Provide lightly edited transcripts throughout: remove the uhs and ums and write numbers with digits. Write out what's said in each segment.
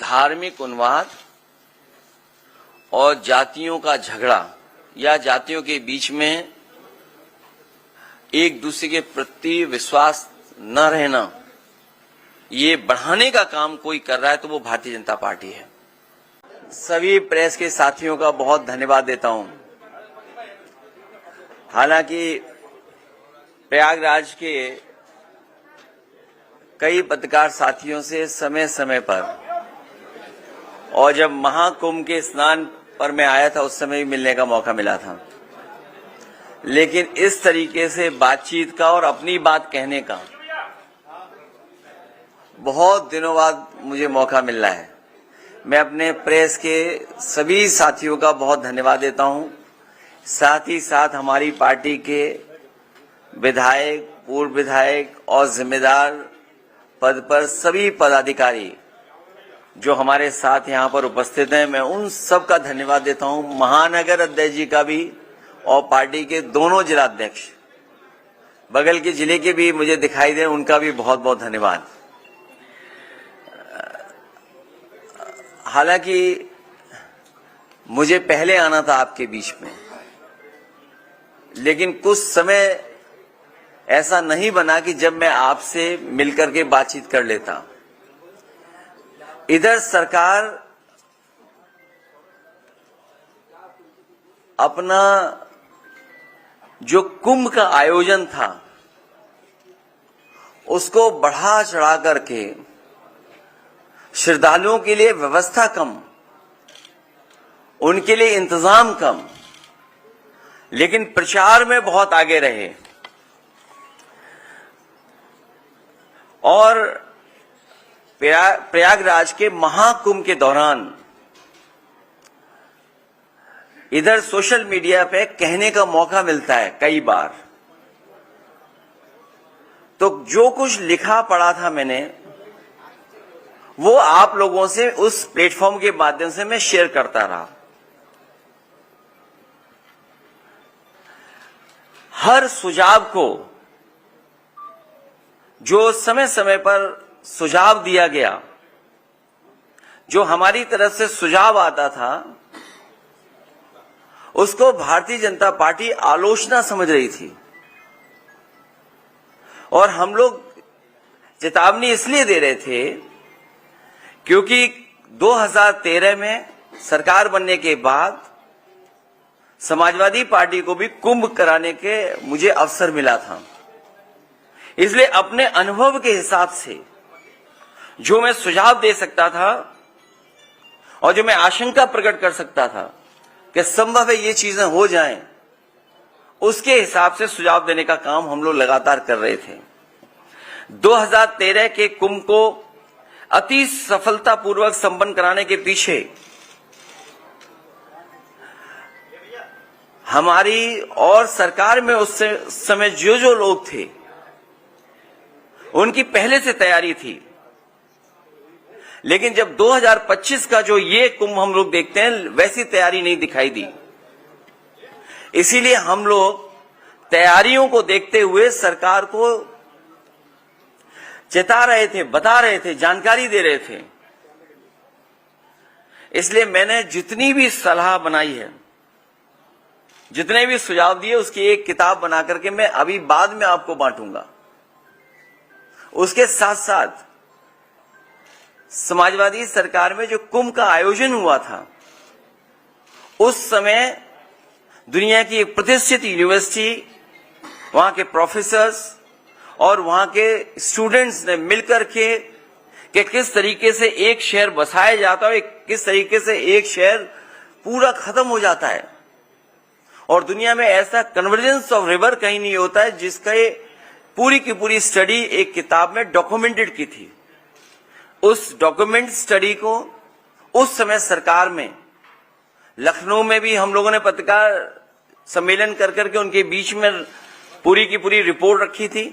धार्मिक उन्माद और जातियों का झगड़ा या जातियों के बीच में एक दूसरे के प्रति विश्वास न रहना, ये बढ़ाने का काम कोई कर रहा है तो वो भारतीय जनता पार्टी है। सभी प्रेस के साथियों का बहुत धन्यवाद देता हूं। हालांकि प्रयागराज के कई पत्रकार साथियों से समय समय पर और जब महाकुंभ के स्नान पर मैं आया था उस समय भी मिलने का मौका मिला था, लेकिन इस तरीके से बातचीत का और अपनी बात कहने का बहुत दिनों बाद मुझे मौका मिल रहा है। मैं अपने प्रेस के सभी साथियों का बहुत धन्यवाद देता हूं। साथ ही साथ हमारी पार्टी के विधायक, पूर्व विधायक और जिम्मेदार पद पर सभी पदाधिकारी जो हमारे साथ यहां पर उपस्थित हैं, मैं उन सब का धन्यवाद देता हूं। महानगर अध्यक्ष जी का भी और पार्टी के दोनों जिलाध्यक्ष, बगल के जिले के भी मुझे दिखाई दे, उनका भी बहुत बहुत धन्यवाद। हालांकि मुझे पहले आना था आपके बीच में, लेकिन कुछ समय ऐसा नहीं बना कि जब मैं आपसे मिलकर के बातचीत कर लेता। इधर सरकार अपना जो कुंभ का आयोजन था उसको बढ़ा चढ़ा करके श्रद्धालुओं के लिए व्यवस्था कम, उनके लिए इंतजाम कम, लेकिन प्रचार में बहुत आगे रहे। और प्रयागराज के महाकुंभ के दौरान इधर सोशल मीडिया पे कहने का मौका मिलता है कई बार, तो जो कुछ लिखा पढ़ा था मैंने वो आप लोगों से उस प्लेटफॉर्म के माध्यम से मैं शेयर करता रहा। हर सुझाव को जो समय समय पर सुझाव दिया गया, जो हमारी तरफ से सुझाव आता था, उसको भारतीय जनता पार्टी आलोचना समझ रही थी। और हम लोग चेतावनी इसलिए दे रहे थे क्योंकि 2013 में सरकार बनने के बाद समाजवादी पार्टी को भी कुंभ कराने के मुझे अवसर मिला था। इसलिए अपने अनुभव के हिसाब से जो मैं सुझाव दे सकता था और जो मैं आशंका प्रकट कर सकता था कि संभव है ये चीजें हो जाएं, उसके हिसाब से सुझाव देने का काम हम लोग लगातार कर रहे थे। 2013 के कुंभ को अति सफलतापूर्वक संपन्न कराने के पीछे हमारी और सरकार में उस समय जो लोग थे उनकी पहले से तैयारी थी, लेकिन जब 2025 का जो ये कुंभ हम लोग देखते हैं वैसी तैयारी नहीं दिखाई दी। इसीलिए हम लोग तैयारियों को देखते हुए सरकार को चेता रहे थे, बता रहे थे, जानकारी दे रहे थे। इसलिए मैंने जितनी भी सलाह बनाई है, जितने भी सुझाव दिए, उसकी एक किताब बना करके मैं अभी बाद में आपको बांटूंगा। उसके साथ साथ समाजवादी सरकार में जो कुंभ का आयोजन हुआ था, उस समय दुनिया की एक प्रतिष्ठित यूनिवर्सिटी, वहां के प्रोफेसर्स और वहां के स्टूडेंट्स ने मिलकर के कि किस तरीके से एक शहर बसाया जाता है, किस तरीके से एक शहर पूरा खत्म हो जाता है। और दुनिया में ऐसा कन्वर्जेंस ऑफ रिवर कहीं नहीं होता है, जिसका पूरी की पूरी स्टडी एक किताब में डॉक्यूमेंटेड की थी। उस डॉक्यूमेंट स्टडी को उस समय सरकार में लखनऊ में भी हम लोगों ने पत्रकार सम्मेलन कर करके उनके बीच में पूरी की पूरी रिपोर्ट रखी थी।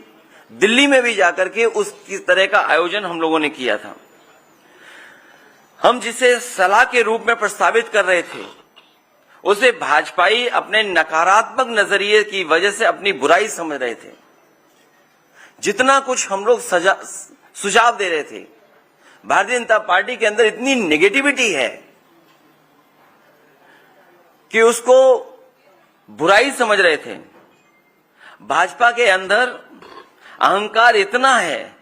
दिल्ली में भी जाकर के उस तरह का आयोजन हम लोगों ने किया था। हम जिसे सलाह के रूप में प्रस्तावित कर रहे थे, उसे भाजपाई अपने नकारात्मक नजरिए की वजह से अपनी बुराई समझ रहे थे। जितना कुछ हम लोग सुझाव दे रहे थे भारतीय जनता पार्टी के अंदर इतनी नेगेटिविटी है कि उसको बुराई समझ रहे थे। भाजपा के अंदर अहंकार इतना है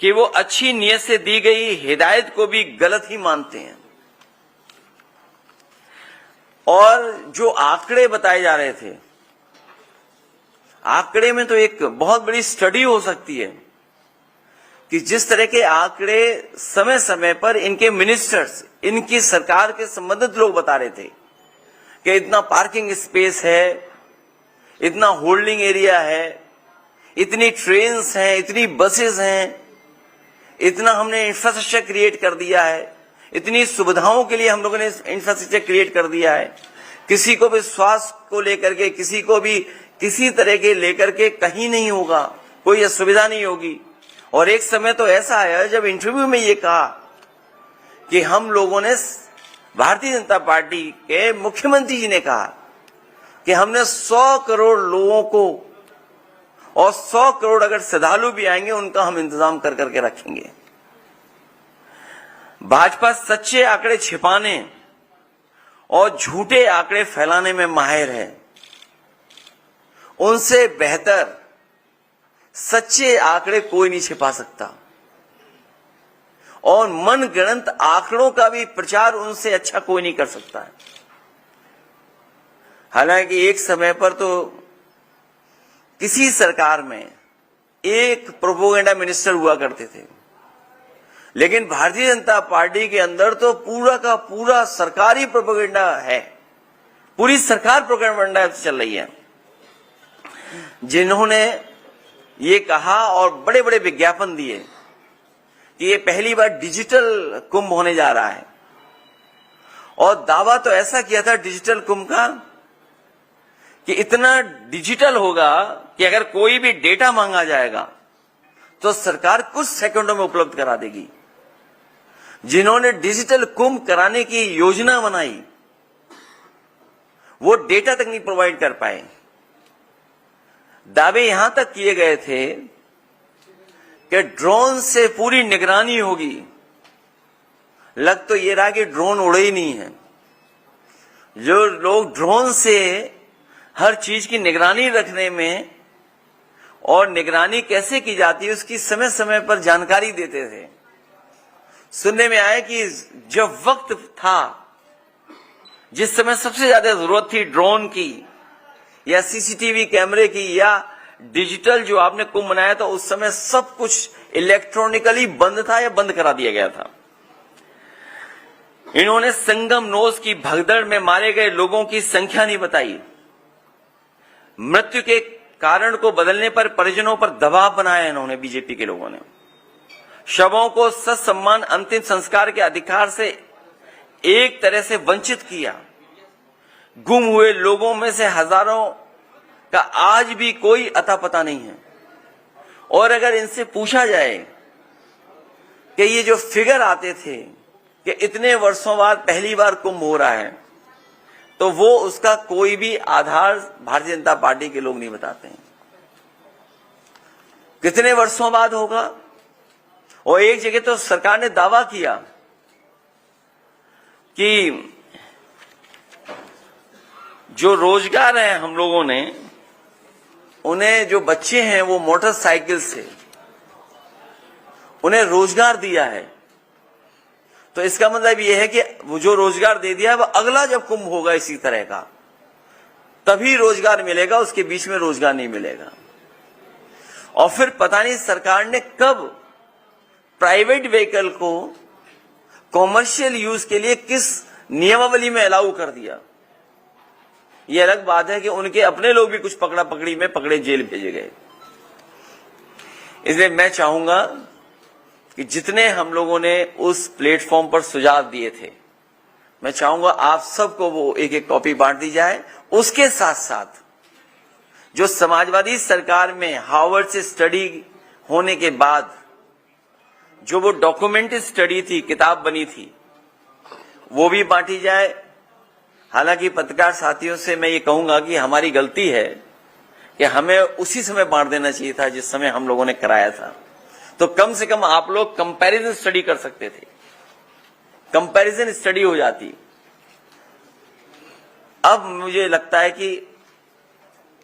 कि वो अच्छी नीयत से दी गई हिदायत को भी गलत ही मानते हैं। और जो आंकड़े बताए जा रहे थे, आंकड़े में तो एक बहुत बड़ी स्टडी हो सकती है कि जिस तरह के आंकड़े समय समय पर इनके मिनिस्टर्स, इनकी सरकार के संबंधित लोग बता रहे थे कि इतना पार्किंग स्पेस है, इतना होल्डिंग एरिया है, इतनी ट्रेन्स हैं, इतनी बसेस हैं, इतना हमने इंफ्रास्ट्रक्चर क्रिएट कर दिया है, इतनी सुविधाओं के लिए हम लोगों ने इंफ्रास्ट्रक्चर क्रिएट कर दिया है। किसी को भी स्वास्थ्य को लेकर के, किसी को भी किसी तरह के लेकर के कहीं नहीं होगा, कोई असुविधा नहीं होगी। और एक समय तो ऐसा आया जब इंटरव्यू में ये कहा कि हम लोगों ने, भारतीय जनता पार्टी के मुख्यमंत्री जी ने कहा कि हमने 100 करोड़ लोगों को, और 100 करोड़ अगर श्रद्धालु भी आएंगे उनका हम इंतजाम कर करके रखेंगे। भाजपा सच्चे आंकड़े छिपाने और झूठे आंकड़े फैलाने में माहिर है। उनसे बेहतर सच्चे आंकड़े कोई नहीं छिपा सकता, और मनगढ़ंत आंकड़ों का भी प्रचार उनसे अच्छा कोई नहीं कर सकता है। हालांकि एक समय पर तो किसी सरकार में एक प्रोपोगेंडा मिनिस्टर हुआ करते थे, लेकिन भारतीय जनता पार्टी के अंदर तो पूरा का पूरा सरकारी प्रोपोगेंडा है, पूरी सरकार प्रोपोगेंडा चल रही है। जिन्होंने ये कहा और बड़े बड़े विज्ञापन दिए कि ये पहली बार डिजिटल कुंभ होने जा रहा है, और दावा तो ऐसा किया था डिजिटल कुंभ का कि इतना डिजिटल होगा कि अगर कोई भी डेटा मांगा जाएगा तो सरकार कुछ सेकंडों में उपलब्ध करा देगी। जिन्होंने डिजिटल कुंभ कराने की योजना बनाई वो डेटा तक नहीं प्रोवाइड कर पाए। दावे यहां तक किए गए थे कि ड्रोन से पूरी निगरानी होगी। लग तो ये रहा कि ड्रोन उड़े ही नहीं है। जो लोग ड्रोन से हर चीज की निगरानी रखने में और निगरानी कैसे की जाती है उसकी समय समय पर जानकारी देते थे। सुनने में आया कि जब वक्त था, जिस समय सबसे ज्यादा जरूरत थी ड्रोन की या सीसीटीवी कैमरे की या डिजिटल जो आपने कुंभ मनाया था, उस समय सब कुछ इलेक्ट्रॉनिकली बंद था या बंद करा दिया गया था। इन्होंने संगम नोस की भगदड़ में मारे गए लोगों की संख्या नहीं बताई। मृत्यु के कारण को बदलने पर परिजनों पर दबाव बनाया इन्होंने, बीजेपी के लोगों ने। शवों को ससम्मान अंतिम संस्कार के अधिकार से एक तरह से वंचित किया। गुम हुए लोगों में से हजारों का आज भी कोई अता पता नहीं है। और अगर इनसे पूछा जाए कि ये जो फिगर आते थे कि इतने वर्षों बाद पहली बार कुंभ हो रहा है, तो वो उसका कोई भी आधार भारतीय जनता पार्टी के लोग नहीं बताते हैं। कितने वर्षों बाद होगा? और एक जगह तो सरकार ने दावा किया कि जो रोजगार है हम लोगों ने, उन्हें जो बच्चे हैं वो मोटरसाइकिल से उन्हें रोजगार दिया है। तो इसका मतलब यह है कि वो जो रोजगार दे दिया है वो अगला जब कुंभ होगा इसी तरह का तभी रोजगार मिलेगा, उसके बीच में रोजगार नहीं मिलेगा। और फिर पता नहीं सरकार ने कब प्राइवेट व्हीकल को कॉमर्शियल यूज के लिए किस नियमावली में अलाउ कर दिया। यह अलग बात है कि उनके अपने लोग भी कुछ पकड़ा पकड़ी में पकड़े, जेल भेजे गए। इसलिए मैं चाहूंगा कि जितने हम लोगों ने उस प्लेटफॉर्म पर सुझाव दिए थे, मैं चाहूंगा आप सबको वो एक एक कॉपी बांट दी जाए। उसके साथ साथ जो समाजवादी सरकार में हार्वर्ड से स्टडी होने के बाद जो वो डॉक्यूमेंटेड स्टडी थी, किताब बनी थी, वो भी बांटी जाए। हालांकि पत्रकार साथियों से मैं ये कहूंगा कि हमारी गलती है कि हमें उसी समय बांट देना चाहिए था जिस समय हम लोगों ने कराया था। तो कम से कम आप लोग कंपैरिजन स्टडी कर सकते थे, कंपैरिजन स्टडी हो जाती। अब मुझे लगता है कि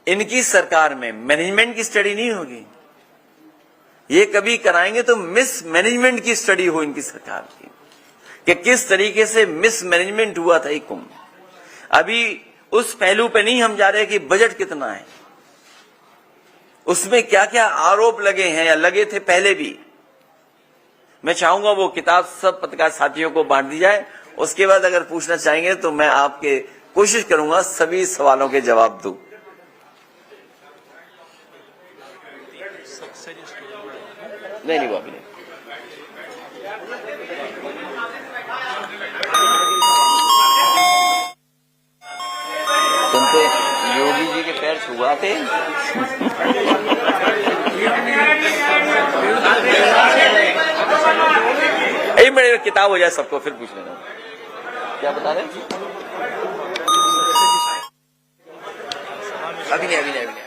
इनकी सरकार में मैनेजमेंट की स्टडी नहीं होगी, ये कभी कराएंगे तो मिस मैनेजमेंट की स्टडी हो इनकी सरकार की, कि किस तरीके से मिस मैनेजमेंट हुआ था ये कुंभ। अभी उस पहलू पे नहीं हम जा रहे कि बजट कितना है, उसमें क्या क्या आरोप लगे हैं या लगे थे पहले भी। मैं चाहूंगा वो किताब सब पत्रकार साथियों को बांट दी जाए, उसके बाद अगर पूछना चाहेंगे तो मैं आपके कोशिश करूंगा सभी सवालों के जवाब दूं। नहीं वो अभी नहीं। तुम तो योगी जी के पैर छुआते। एक मिनट किताब हो जाए सबको फिर पूछ लेना। क्या बता रहे? अभी नहीं।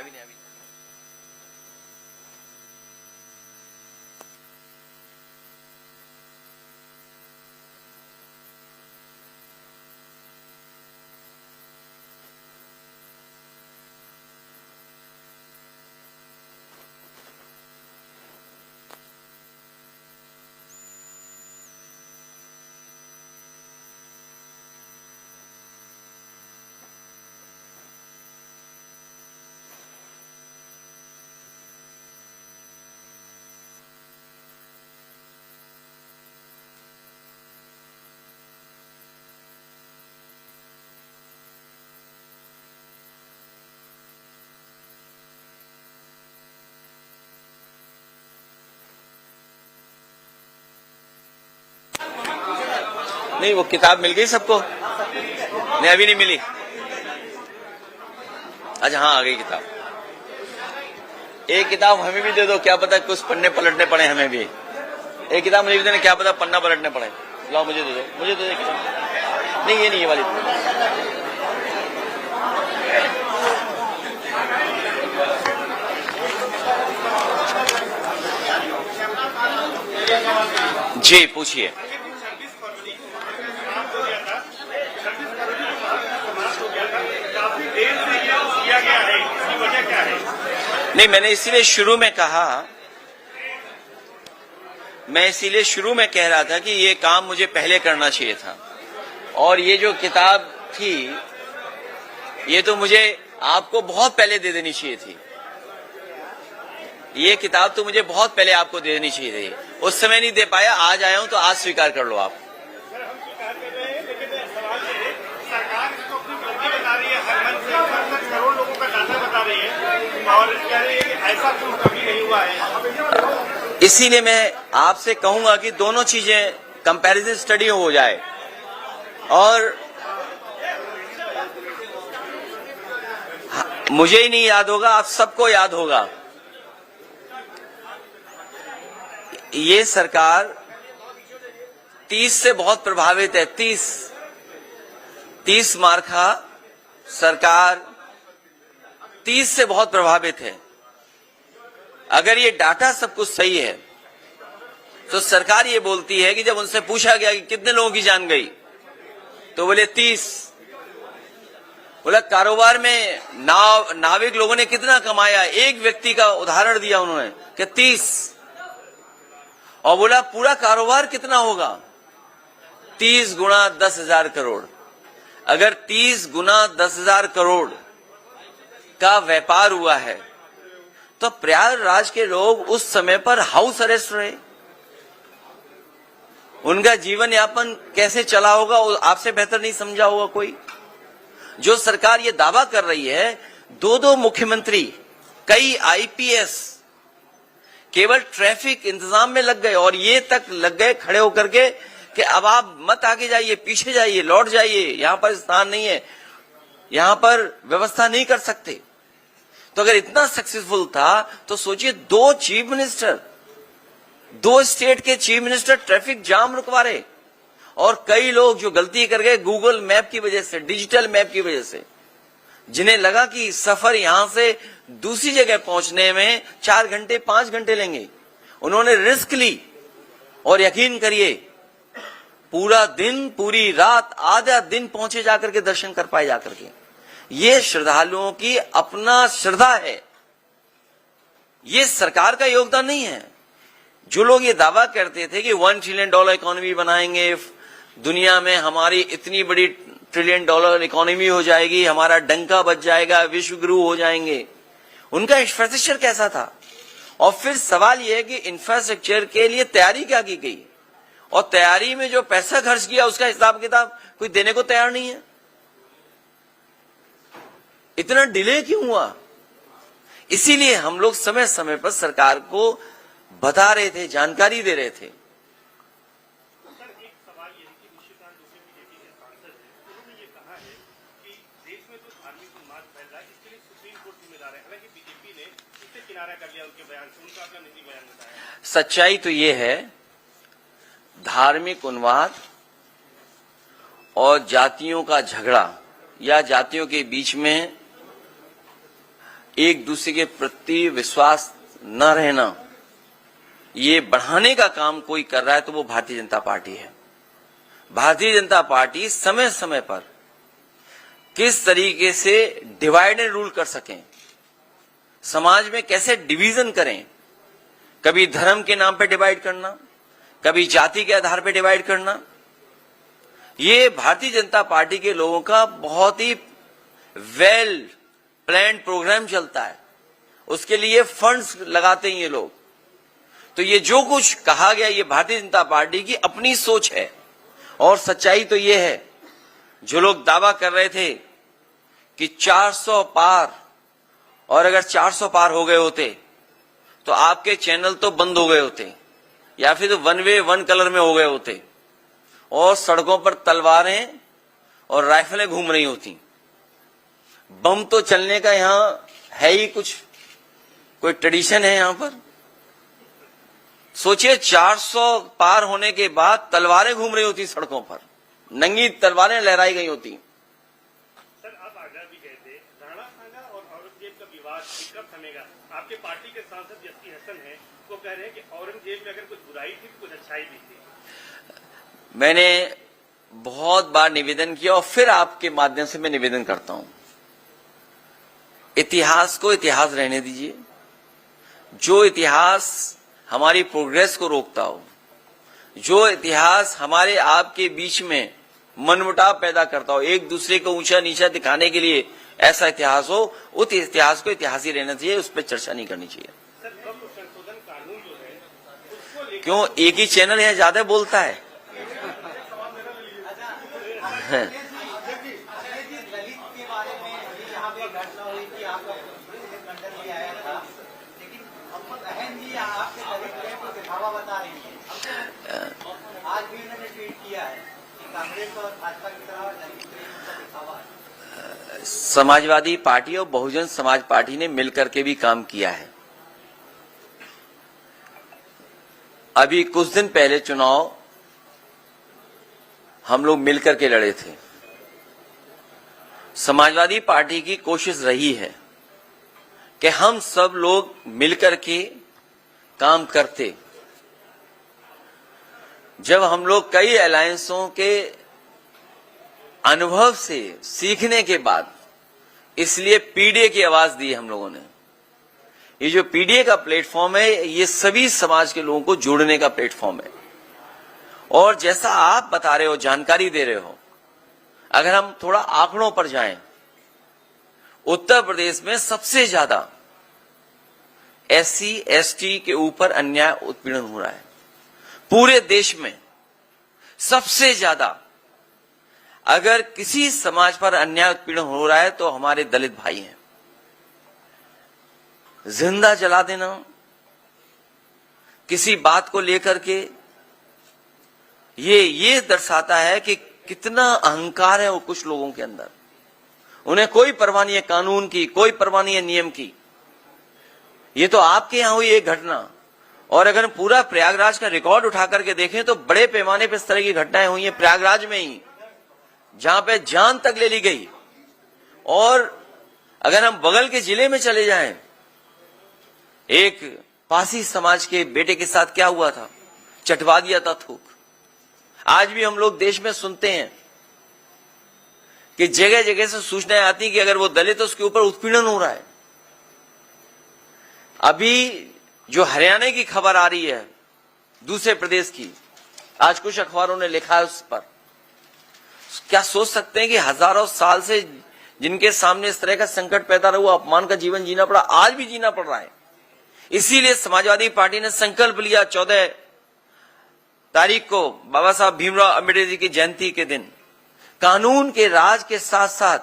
नहीं वो किताब मिल गई सबको? नहीं अभी नहीं मिली। अच्छा हाँ आ गई किताब। एक किताब हमें भी दे दो, क्या पता कुछ पन्ने पलटने पड़े हमें भी। एक किताब मुझे भी देना, क्या पता पन्ना पलटने पड़े। लाओ मुझे दे दो, मुझे दे दो किताब। नहीं ये नहीं, ये वाली जी पूछिए। नहीं मैंने इसीलिए शुरू में कह रहा था कि ये काम मुझे पहले करना चाहिए था, और ये जो किताब थी ये तो मुझे आपको बहुत पहले दे देनी चाहिए थी। ये किताब तो मुझे बहुत पहले आपको दे देनी चाहिए थी, उस समय नहीं दे पाया, आज आया हूं तो आज स्वीकार कर लो आप। इसीलिए मैं आपसे कहूंगा कि दोनों चीजें कंपैरिजन स्टडी हो जाए। और मुझे ही नहीं याद होगा, आप सबको याद होगा, ये सरकार 30 से बहुत प्रभावित है। 30 मार्का सरकार 30 से बहुत प्रभावित है। अगर ये डाटा सब कुछ सही है तो सरकार ये बोलती है कि जब उनसे पूछा गया कि कितने लोगों की जान गई तो बोले 30। बोला कारोबार में नाविक लोगों ने कितना कमाया, एक व्यक्ति का उदाहरण दिया उन्होंने कि 30। और बोला पूरा कारोबार कितना होगा, 30 गुना 10,000 करोड़। अगर 30 गुना 10,000 करोड़ का व्यापार हुआ है तो प्रयागराज के लोग उस समय पर हाउस अरेस्ट रहे, उनका जीवन यापन कैसे चला होगा आपसे बेहतर नहीं समझा होगा कोई। जो सरकार ये दावा कर रही है, 2 मुख्यमंत्री, कई आईपीएस केवल ट्रैफिक इंतजाम में लग गए, और ये तक लग गए खड़े होकर के कि अब आप मत आगे जाइए, पीछे जाइए, लौट जाइए, यहां पर स्थान नहीं है, यहां पर व्यवस्था नहीं कर सकते। तो अगर इतना सक्सेसफुल था तो सोचिए 2 चीफ मिनिस्टर, 2 स्टेट के चीफ मिनिस्टर ट्रैफिक जाम रुकवा रहे, और कई लोग जो गलती कर गए गूगल मैप की वजह से, डिजिटल मैप की वजह से, जिन्हें लगा कि सफर यहां से दूसरी जगह पहुंचने में 4 घंटे 5 घंटे लेंगे, उन्होंने रिस्क ली और यकीन करिए पूरा दिन, पूरी रात, आधा दिन पहुंचे जाकर के दर्शन कर पाए जाकर के। ये श्रद्धालुओं की अपना श्रद्धा है, ये सरकार का योगदान नहीं है। जो लोग ये दावा करते थे कि $1 ट्रिलियन इकोनॉमी बनाएंगे, दुनिया में हमारी इतनी बड़ी $1 ट्रिलियन इकोनॉमी हो जाएगी, हमारा डंका बज जाएगा, विश्व गुरु हो जाएंगे, उनका इंफ्रास्ट्रक्चर कैसा था? और फिर सवाल यह है कि इंफ्रास्ट्रक्चर के लिए तैयारी क्या की गई, और तैयारी में जो पैसा खर्च किया उसका हिसाब किताब कोई देने को तैयार नहीं है। इतना डिले क्यों हुआ? इसीलिए हम लोग समय समय पर सरकार को बता रहे थे, जानकारी दे रहे थे। सर, एक सवाल ये है कि निशिकांत दुबे बीजेपी के सांसद हैं, उन्होंने ये कहा है कि देश में जो धार्मिक उन्माद फैल रहा है इसके लिए सुप्रीम कोर्ट जिम्मेदार है। हालांकि बीजेपी ने इससे किनारा कर लिया उनके बयान से, उनका अपना निजी बयान बताया। सच्चाई तो ये है, धार्मिक उन्माद और जातियों का झगड़ा या जातियों के बीच में एक दूसरे के प्रति विश्वास न रहना, ये बढ़ाने का काम कोई कर रहा है तो वो भारतीय जनता पार्टी है। भारतीय जनता पार्टी समय समय पर किस तरीके से डिवाइड एंड रूल कर सकें, समाज में कैसे डिवीजन करें, कभी धर्म के नाम पे डिवाइड करना, कभी जाति के आधार पे डिवाइड करना, ये भारतीय जनता पार्टी के लोगों का बहुत ही वेल प्लान्ड प्रोग्राम चलता है। उसके लिए फंड्स लगाते हैं ये लोग। तो ये जो कुछ कहा गया, ये भारतीय जनता पार्टी की अपनी सोच है। और सच्चाई तो ये है, जो लोग दावा कर रहे थे कि 400 पार, और अगर 400 पार हो गए होते तो आपके चैनल तो बंद हो गए होते, या फिर तो वन वे वन कलर में हो गए होते, और सड़कों पर तलवारें और राइफलें घूम रही होती। बम तो चलने का यहां है ही कुछ, कोई ट्रेडिशन है यहां पर? सोचिए 400 पार होने के बाद तलवारें घूम रही होती सड़कों पर, नंगी तलवारें लहराई गई होती। सर, आप आगरा भी गए थे, राणा सांगा और औरंगजेब का विवाद कब थमेगा? आपके पार्टी के सांसद जस्सी हसन हैं, वो कह रहे हैं कि औरंगजेब में अगर कुछ बुराई थी तो कुछ अच्छाई भी थी। मैंने बहुत बार निवेदन किया और फिर आपके माध्यम से मैं निवेदन करता हूं, इतिहास को इतिहास रहने दीजिए। जो इतिहास हमारी प्रोग्रेस को रोकता हो, जो इतिहास हमारे आपके बीच में मनमुटाव पैदा करता हो, एक दूसरे को ऊंचा नीचा दिखाने के लिए ऐसा इतिहास हो, उस इतिहास को इतिहास ही रहना चाहिए, उस पर चर्चा नहीं करनी चाहिए। सर, वक्फ संशोधन कानून जो है उसको लेकर क्यों एक ही चैनल यहां ज्यादा बोलता है? आज भी उन्होंने ट्वीट किया है कि कांग्रेस और भाजपा की तरह दलित प्रेम का दिखावा है। समाजवादी पार्टी और बहुजन समाज पार्टी ने मिलकर के भी काम किया है। अभी कुछ दिन पहले चुनाव हम लोग मिलकर के लड़े थे। समाजवादी पार्टी की कोशिश रही है कि हम सब लोग मिलकर के काम करते। जब हम लोग कई अलायंसों के अनुभव से सीखने के बाद, इसलिए पीडीए की आवाज दी हम लोगों ने। ये जो पीडीए का प्लेटफॉर्म है, ये सभी समाज के लोगों को जोड़ने का प्लेटफॉर्म है। और जैसा आप बता रहे हो, जानकारी दे रहे हो, अगर हम थोड़ा आंकड़ों पर जाएं, उत्तर प्रदेश में सबसे ज्यादा एससी एसटी के ऊपर अन्याय उत्पीड़न हो रहा है। पूरे देश में सबसे ज्यादा अगर किसी समाज पर अन्याय उत्पीड़न हो रहा है तो हमारे दलित भाई हैं। जिंदा जला देना किसी बात को लेकर के, ये दर्शाता है कि कितना अहंकार है वो कुछ लोगों के अंदर। उन्हें कोई परवाह नहीं है कानून की, कोई परवाह नहीं है नियम की। ये तो आपके यहां हुई एक घटना, और अगर हम पूरा प्रयागराज का रिकॉर्ड उठा करके देखें तो बड़े पैमाने पर इस तरह की घटनाएं हुई हैं प्रयागराज में ही, जहां पे जान तक ले ली गई। और अगर हम बगल के जिले में चले जाएं, एक पासी समाज के बेटे के साथ क्या हुआ था, चटवा दिया था थूक। आज भी हम लोग देश में सुनते हैं कि जगह जगह से सूचनाएं आती हैं कि अगर वो दलित है उसके ऊपर उत्पीड़न हो रहा है। अभी जो हरियाणा की खबर आ रही है दूसरे प्रदेश की, आज कुछ अखबारों ने लिखा है उस पर, क्या सोच सकते हैं कि हजारों साल से जिनके सामने इस तरह का संकट पैदा हुआ, अपमान का जीवन जीना पड़ा, आज भी जीना पड़ रहा है। इसीलिए समाजवादी पार्टी ने संकल्प लिया 14 तारीख को बाबा साहब भीमराव अम्बेडकर जी की जयंती के दिन कानून के राज के साथ साथ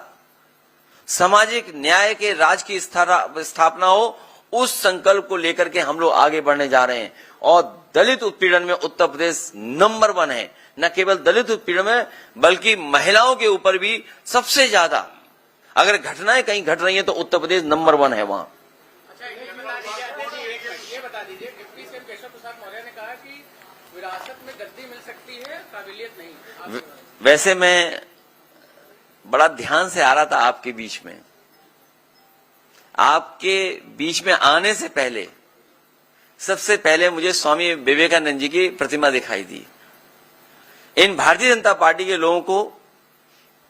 सामाजिक न्याय के राज की स्थापना हो, उस संकल्प को लेकर के हम लोग आगे बढ़ने जा रहे हैं। और दलित उत्पीड़न में उत्तर प्रदेश नंबर 1 है। न केवल दलित उत्पीड़न में बल्कि महिलाओं के ऊपर भी सबसे ज्यादा अगर घटनाएं कहीं घट रही हैं तो उत्तर प्रदेश नंबर 1 है वहां। अच्छा, ये बता दीजिए डिप्टी सीएम केशव प्रसाद मौर्य ने कहा कि विरासत में गद्दी मिल सकती है, काबिलियत नहीं। वैसे मैं बड़ा ध्यान से आ रहा था आपके बीच में, आपके बीच में आने से पहले सबसे पहले मुझे स्वामी विवेकानंद जी की प्रतिमा दिखाई दी। इन भारतीय जनता पार्टी के लोगों को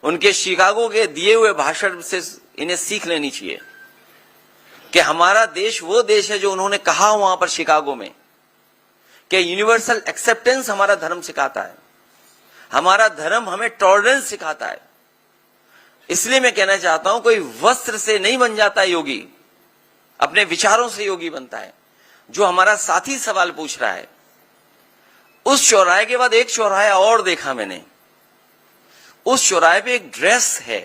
उनके शिकागो के दिए हुए भाषण से इन्हें सीख लेनी चाहिए कि हमारा देश वो देश है जो उन्होंने कहा वहां पर शिकागो में कि यूनिवर्सल एक्सेप्टेंस हमारा धर्म सिखाता है, हमारा धर्म हमें टॉलरेंस सिखाता है। इसलिए मैं कहना चाहता हूं कोई वस्त्र से नहीं बन जाता योगी, अपने विचारों से योगी बनता है। जो हमारा साथी सवाल पूछ रहा है, उस चौराहे के बाद एक चौराहा और देखा मैंने, उस चौराहे पे एक ड्रेस है,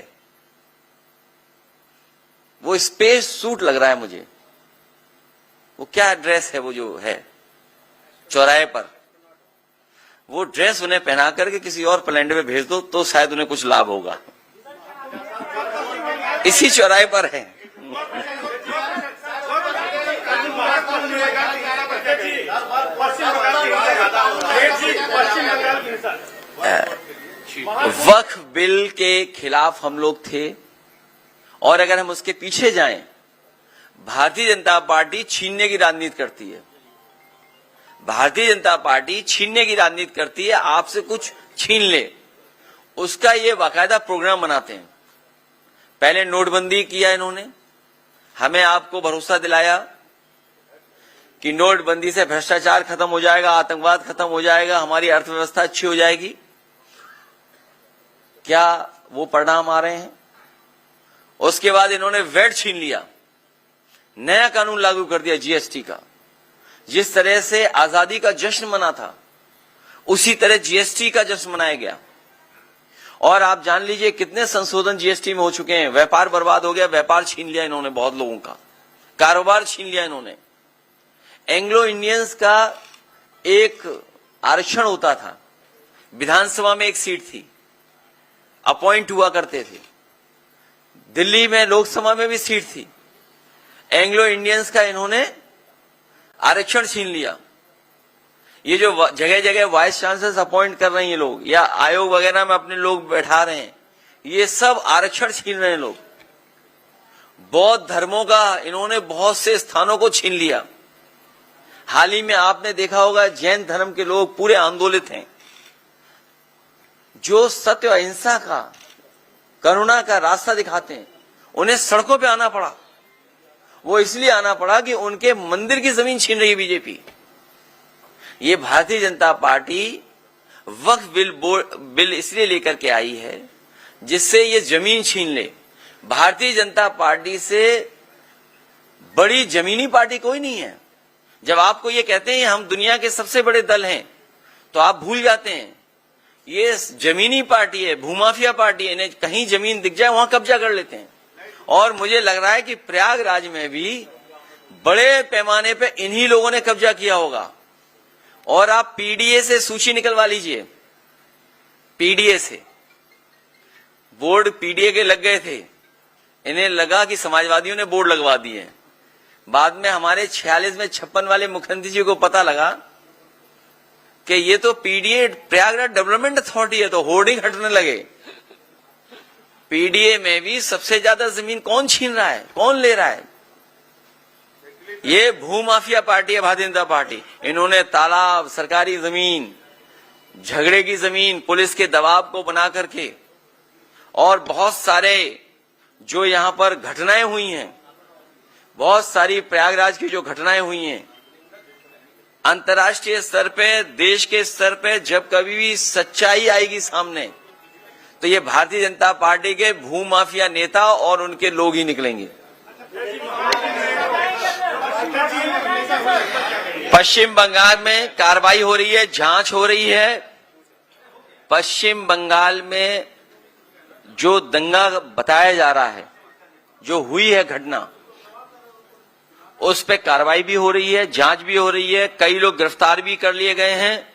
वो स्पेस सूट लग रहा है मुझे। वो क्या ड्रेस है वो जो है चौराहे पर, वो ड्रेस उन्हें पहना करके किसी और प्लेनेट में भेज दो तो शायद उन्हें कुछ लाभ होगा। इसी चौराहे पर है। वक्फ बिल के खिलाफ हम लोग थे और अगर हम उसके पीछे जाएं, भारतीय जनता पार्टी छीनने की राजनीति करती है। भारतीय जनता पार्टी छीनने की राजनीति करती है, आपसे कुछ छीन ले, उसका ये बाकायदा प्रोग्राम बनाते हैं। पहले नोटबंदी किया इन्होंने, हमें आपको भरोसा दिलाया कि नोटबंदी से भ्रष्टाचार खत्म हो जाएगा, आतंकवाद खत्म हो जाएगा, हमारी अर्थव्यवस्था अच्छी हो जाएगी। क्या वो परिणाम आ रहे हैं? उसके बाद इन्होंने वैट छीन लिया, नया कानून लागू कर दिया जीएसटी का। जिस तरह से आजादी का जश्न मना था उसी तरह जीएसटी का जश्न मनाया गया। और आप जान लीजिए कितने संशोधन जीएसटी में हो चुके हैं। व्यापार बर्बाद हो गया, व्यापार छीन लिया इन्होंने बहुत लोगों का, कारोबार छीन लिया इन्होंने। एंग्लो इंडियंस का एक आरक्षण होता था, विधानसभा में एक सीट थी, अपॉइंट हुआ करते थे। दिल्ली में लोकसभा में भी सीट थी। एंग्लो इंडियंस का इन्होंने आरक्षण छीन लिया। ये जो जगह जगह वाइस चांसलर्स अपॉइंट कर रहे हैं ये लोग, या आयोग वगैरह में अपने लोग बैठा रहे हैं, ये सब आरक्षण छीन रहे हैं लोग। बौद्ध धर्मों का इन्होंने बहुत से स्थानों को छीन लिया। हाल ही में आपने देखा होगा जैन धर्म के लोग पूरे आंदोलित हैं। जो सत्य अहिंसा का, करुणा का रास्ता दिखाते हैं, उन्हें सड़कों पे आना पड़ा। वो इसलिए आना पड़ा कि उनके मंदिर की जमीन छीन रही है बीजेपी। ये भारतीय जनता पार्टी वक्फ बिल इसलिए लेकर के आई है जिससे ये जमीन छीन ले। भारतीय जनता पार्टी से बड़ी जमीनी पार्टी कोई नहीं है। जब आपको ये कहते हैं हम दुनिया के सबसे बड़े दल हैं तो आप भूल जाते हैं ये जमीनी पार्टी है, भूमाफिया पार्टी है। इन्हें कहीं जमीन दिख जाए वहां कब्जा कर लेते हैं। और मुझे लग रहा है कि प्रयागराज में भी बड़े पैमाने पे इन्हीं लोगों ने कब्जा किया होगा। और आप पीडीए से सूची निकलवा लीजिए, पीडीए से बोर्ड पीडीए के लग गए थे, इन्हें लगा कि समाजवादियों ने बोर्ड लगवा दिए। बाद में हमारे 46 में 56 वाले मुख्यमंत्री जी को पता लगा कि ये तो पीडीए प्रयागराज डेवलपमेंट अथॉरिटी है, तो होर्डिंग हटने लगे। पीडीए में भी सबसे ज्यादा जमीन कौन छीन रहा है, कौन ले रहा है? ये भूमाफिया पार्टी है भारतीय जनता पार्टी। इन्होंने तालाब, सरकारी जमीन, झगड़े की जमीन, पुलिस के दबाव को बना करके और बहुत सारे जो यहां पर घटनाएं हुई हैं, बहुत सारी प्रयागराज की जो घटनाएं हुई हैं, अंतर्राष्ट्रीय स्तर पे, देश के स्तर पे जब कभी भी सच्चाई आएगी सामने तो ये भारतीय जनता पार्टी के भूमाफिया नेता और उनके लोग ही निकलेंगे। पश्चिम बंगाल में कार्रवाई हो रही है, जांच हो रही है। पश्चिम बंगाल में जो दंगा बताया जा रहा है, जो हुई है घटना, उस पे कार्रवाई भी हो रही है, जांच भी हो रही है, कई लोग गिरफ्तार भी कर लिए गए हैं।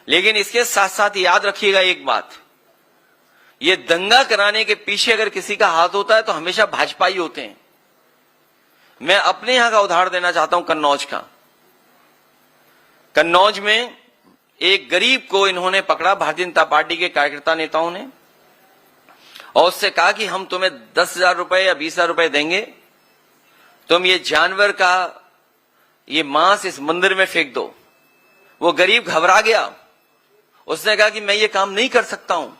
लेकिन इसके साथ साथ याद रखिएगा एक बात, ये दंगा कराने के पीछे अगर किसी का हाथ होता है तो हमेशा भाजपा ही होते हैं। मैं अपने यहां का उदाहरण देना चाहता हूं, कन्नौज का। कन्नौज में एक गरीब को इन्होंने पकड़ा, भारतीय जनता पार्टी के कार्यकर्ता नेताओं ने, और उससे कहा कि हम तुम्हें 10,000 रुपए या 20,000 रुपए देंगे, तुम ये जानवर का ये मांस इस मंदिर में फेंक दो। वो गरीब घबरा गया, उसने कहा कि मैं ये काम नहीं कर सकता हूं,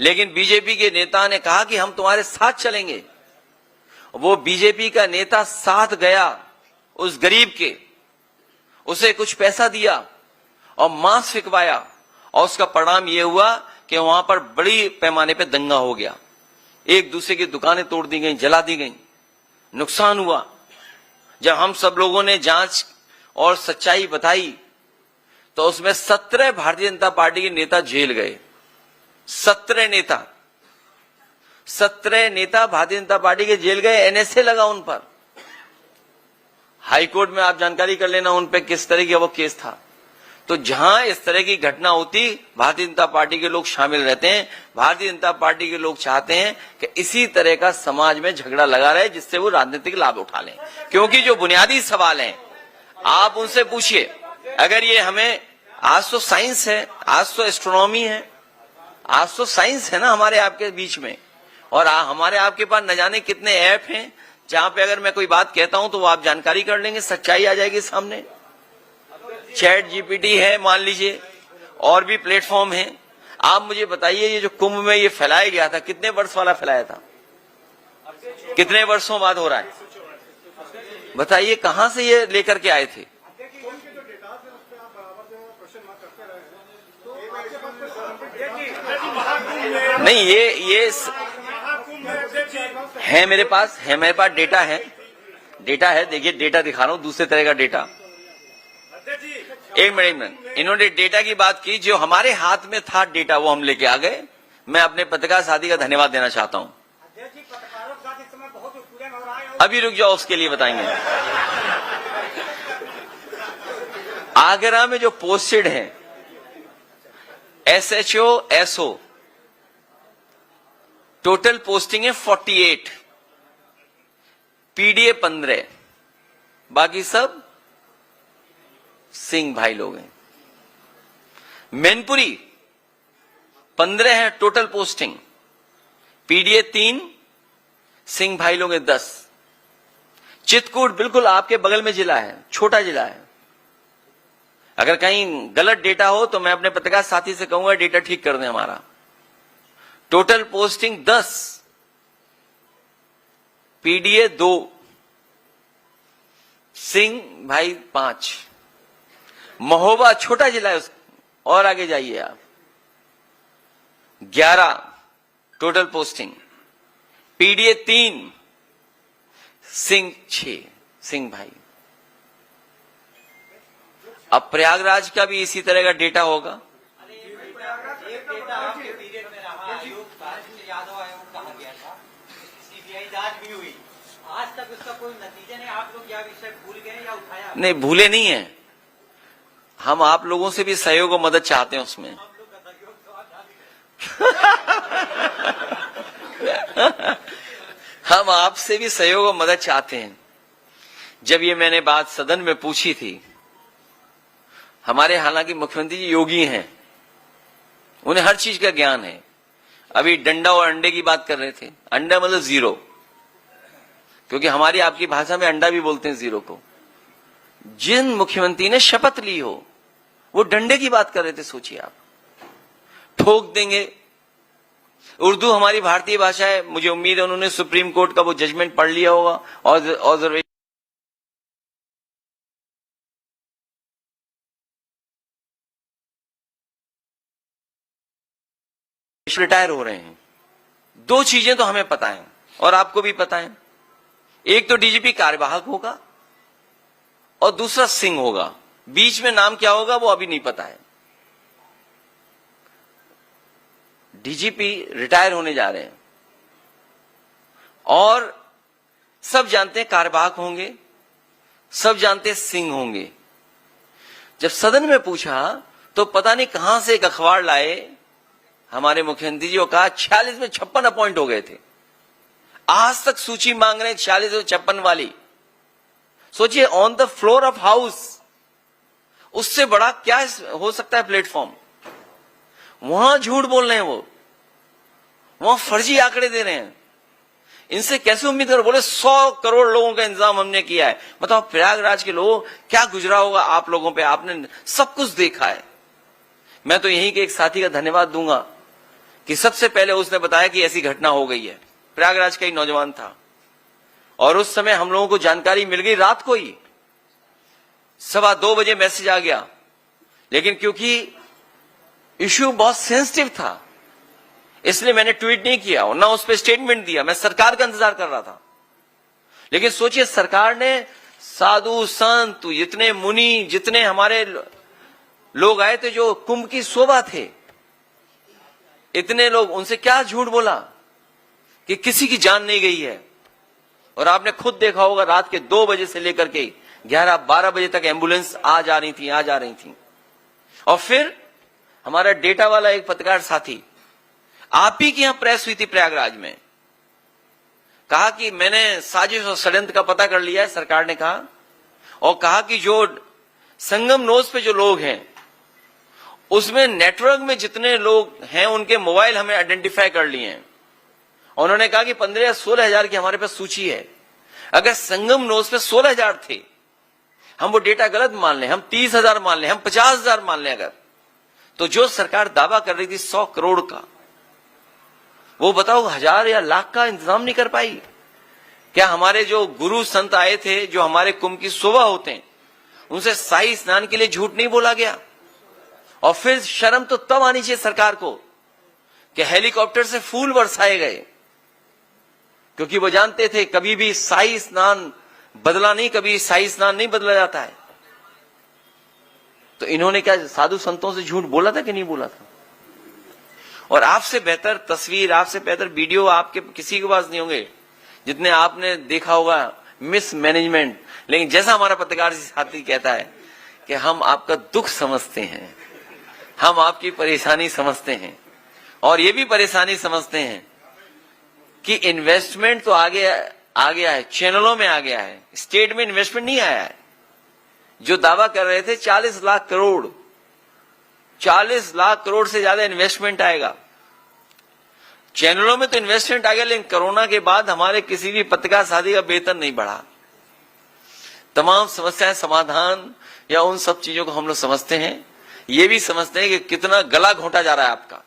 लेकिन बीजेपी के नेता ने कहा कि हम तुम्हारे साथ चलेंगे। वो बीजेपी का नेता साथ गया उस गरीब के, उसे कुछ पैसा दिया और मांस फिकवाया, और उसका परिणाम यह हुआ कि वहां पर बड़ी पैमाने पे दंगा हो गया। एक दूसरे की दुकानें तोड़ दी गई, जला दी गई, नुकसान हुआ। जब हम सब लोगों ने जांच और सच्चाई बताई तो उसमें 17 भारतीय जनता पार्टी के नेता जेल गए। 17 नेता भारतीय जनता पार्टी के जेल गए, एनएसए लगा उन पर। हाईकोर्ट में आप जानकारी कर लेना उन पे किस तरह का वो केस था। तो जहां इस तरह की घटना होती, भारतीय जनता पार्टी के लोग शामिल रहते हैं। भारतीय जनता पार्टी के लोग चाहते हैं कि इसी तरह का समाज में झगड़ा लगा रहे, जिससे वो राजनीतिक लाभ उठा लें। क्योंकि जो बुनियादी सवाल हैं आप उनसे पूछिए। अगर ये हमें, आज तो साइंस है, आज तो एस्ट्रोनॉमी है, आज तो साइंस है ना हमारे आपके बीच में, और हमारे आपके पास न जाने कितने ऐप हैं जहां पे अगर मैं कोई बात कहता हूं तो वो आप जानकारी कर लेंगे, सच्चाई आ जाएगी सामने। चैट जीपीटी है मान लीजिए, और भी प्लेटफॉर्म हैं। आप मुझे बताइए, ये जो कुंभ में ये फैलाया गया था, कितने वर्ष वाला फैलाया था, कितने वर्षों बाद हो रहा है, बताइए कहां से ये लेकर के आए थे। नहीं, ये है मेरे पास डेटा है, देखिए डेटा दिखा रहा हूं, दूसरे तरह का डेटा। एक मिनट, इन्होंने डेटा की बात की, जो हमारे हाथ में था डेटा वो हम लेके आ गए। मैं अपने पत्रकार साथी का धन्यवाद देना चाहता हूं। अभी रुक जाओ, उसके लिए बताएंगे। आगरा में जो पोस्टेड है SHO SO, टोटल पोस्टिंग है 48, PDA 15, बाकी सब सिंह भाई लोग हैं। मैनपुरी 15 है टोटल पोस्टिंग, PDA 3, सिंह भाई लोग हैं 10। चित्रकूट बिल्कुल आपके बगल में जिला है, छोटा जिला है। अगर कहीं गलत डेटा हो तो मैं अपने पत्रकार साथी से कहूंगा डेटा ठीक कर दें हमारा। टोटल पोस्टिंग 10, PDA 2, सिंह भाई 5। महोबा छोटा जिला है, और आगे जाइए आप, 11 total posting, PDA 3, Singh 6, Singh भाई। अब प्रयागराज का भी इसी तरह का डेटा होगा। एक डेटा आपके पीरियड में रहा, आयोग का, जिसे यादव आयोग कहा गया था, CBI जांच भी हुई, आज तक उसका कोई नतीजा नहीं। आप लोग यह विषय भूल गए या उठाया? नहीं, भूले नहीं है, हम आप लोगों से भी सहयोग और मदद चाहते हैं उसमें। हम आपसे भी सहयोग और मदद चाहते हैं। जब ये मैंने बात सदन में पूछी थी, हमारे हालांकि मुख्यमंत्री जी योगी हैं, उन्हें हर चीज का ज्ञान है। अभी डंडा और अंडे की बात कर रहे थे, अंडा मतलब 0, क्योंकि हमारी आपकी भाषा में अंडा भी बोलते हैं 0 को। जिन मुख्यमंत्री ने शपथ ली हो वो डंडे की बात कर रहे थे। सोचिए आप, ठोक देंगे। उर्दू हमारी भारतीय भाषा है, मुझे उम्मीद है उन्होंने सुप्रीम कोर्ट का वो जजमेंट पढ़ लिया होगा और ऑब्जर्वेशन रिटायर हो रहे हैं। दो चीजें तो हमें पता है और आपको भी पता है, एक तो डीजीपी कार्यवाहक होगा और दूसरा सिंह होगा। बीच में नाम क्या होगा वो अभी नहीं पता है। डीजीपी रिटायर होने जा रहे हैं और सब जानते हैं कार्यवाहक होंगे, सब जानते हैं सिंह होंगे। जब सदन में पूछा तो पता नहीं कहां से एक अखबार लाए हमारे मुख्यमंत्री जी, को कहा 46 में 56 अपॉइंट हो गए थे। आज तक सूची मांग रहे हैं 46 और 56 वाली। सोचिए, on the floor of house, उससे बड़ा क्या हो सकता है प्लेटफॉर्म। वहां झूठ बोल रहे हैं, वो वहां फर्जी आंकड़े दे रहे हैं। इनसे कैसे उम्मीद करो? बोले 100 करोड़ लोगों का इंतजाम हमने किया है। बताओ प्रयागराज के लोगों क्या गुजरा होगा आप लोगों पे, आपने सब कुछ देखा है। मैं तो यहीं के एक साथी का धन्यवाद दूंगा कि सबसे पहले उसने बताया कि ऐसी घटना हो गई है। प्रयागराज का एक नौजवान था और उस समय हम लोगों को जानकारी मिल गई रात को ही, 2:15 बजे मैसेज आ गया। लेकिन क्योंकि इश्यू बहुत सेंसिटिव था इसलिए मैंने ट्वीट नहीं किया और ना उस पर स्टेटमेंट दिया। मैं सरकार का इंतजार कर रहा था। लेकिन सोचिए, सरकार ने साधु संत, जितने मुनि, जितने हमारे लोग आए थे जो कुंभ की शोभा थे, इतने लोग, उनसे क्या झूठ बोला कि किसी की जान नहीं गई है। और आपने खुद देखा होगा रात के 2 बजे से लेकर के 11-12 बजे तक एम्बुलेंस आ जा रही थी। और फिर हमारा डेटा वाला एक पत्रकार साथी, आप ही की यहां प्रेस हुई थी प्रयागराज में, कहा कि मैंने साजिश और षड्यंत्र का पता कर लिया है, सरकार ने कहा, और कहा कि जो संगम नोज पे जो लोग हैं उसमें नेटवर्क में जितने लोग हैं उनके मोबाइल हमने आइडेंटिफाई कर लिए हैं। उन्होंने कहा कि 15 या 16 हजार की हमारे पास सूची है। अगर संगम नोज पे 16 हजार थे, हम वो डेटा गलत मान लें, हम 30,000 मान लें, हम 50,000 मान लें, अगर तो जो सरकार दावा कर रही थी 100 करोड़ का, वो बताओ 1000 या लाख का इंतजाम नहीं कर पाई क्या? हमारे जो गुरु संत आए थे, जो हमारे कुंभ की शोभा होते हैं, उनसे शाही स्नान के लिए झूठ नहीं बोला गया? और फिर शर्म तो तब आनी चाहिए सरकार को कि हेलीकॉप्टर से फूल बरसाए गए, क्योंकि वो जानते थे कभी भी शाही स्नान बदला नहीं, कभी शाही स्नान नहीं बदला जाता है। तो इन्होंने क्या साधु संतों से झूठ बोला था कि नहीं बोला था? और आपसे बेहतर तस्वीर, आपसे बेहतर वीडियो आपके किसी के पास नहीं होंगे जितने आपने देखा होगा मिस मैनेजमेंट। लेकिन जैसा हमारा पत्रकार साथी कहता है कि हम आपका दुख समझते हैं, हम आपकी परेशानी समझते हैं, और ये भी परेशानी समझते हैं कि इन्वेस्टमेंट तो आ गया है, चैनलों में आ गया है, स्टेट में इन्वेस्टमेंट नहीं आया है। जो दावा कर रहे थे 40 लाख करोड़, 40 लाख करोड़ से ज्यादा इन्वेस्टमेंट आएगा। चैनलों में तो इन्वेस्टमेंट आ गया, लेकिन कोरोना के बाद हमारे किसी भी पत्रकार साथी का वेतन नहीं बढ़ा। तमाम समस्याएं समाधान या उन सब चीजों को हम लोग समझते हैं, ये भी समझते हैं कि कितना गला घोंटा जा रहा है आपका।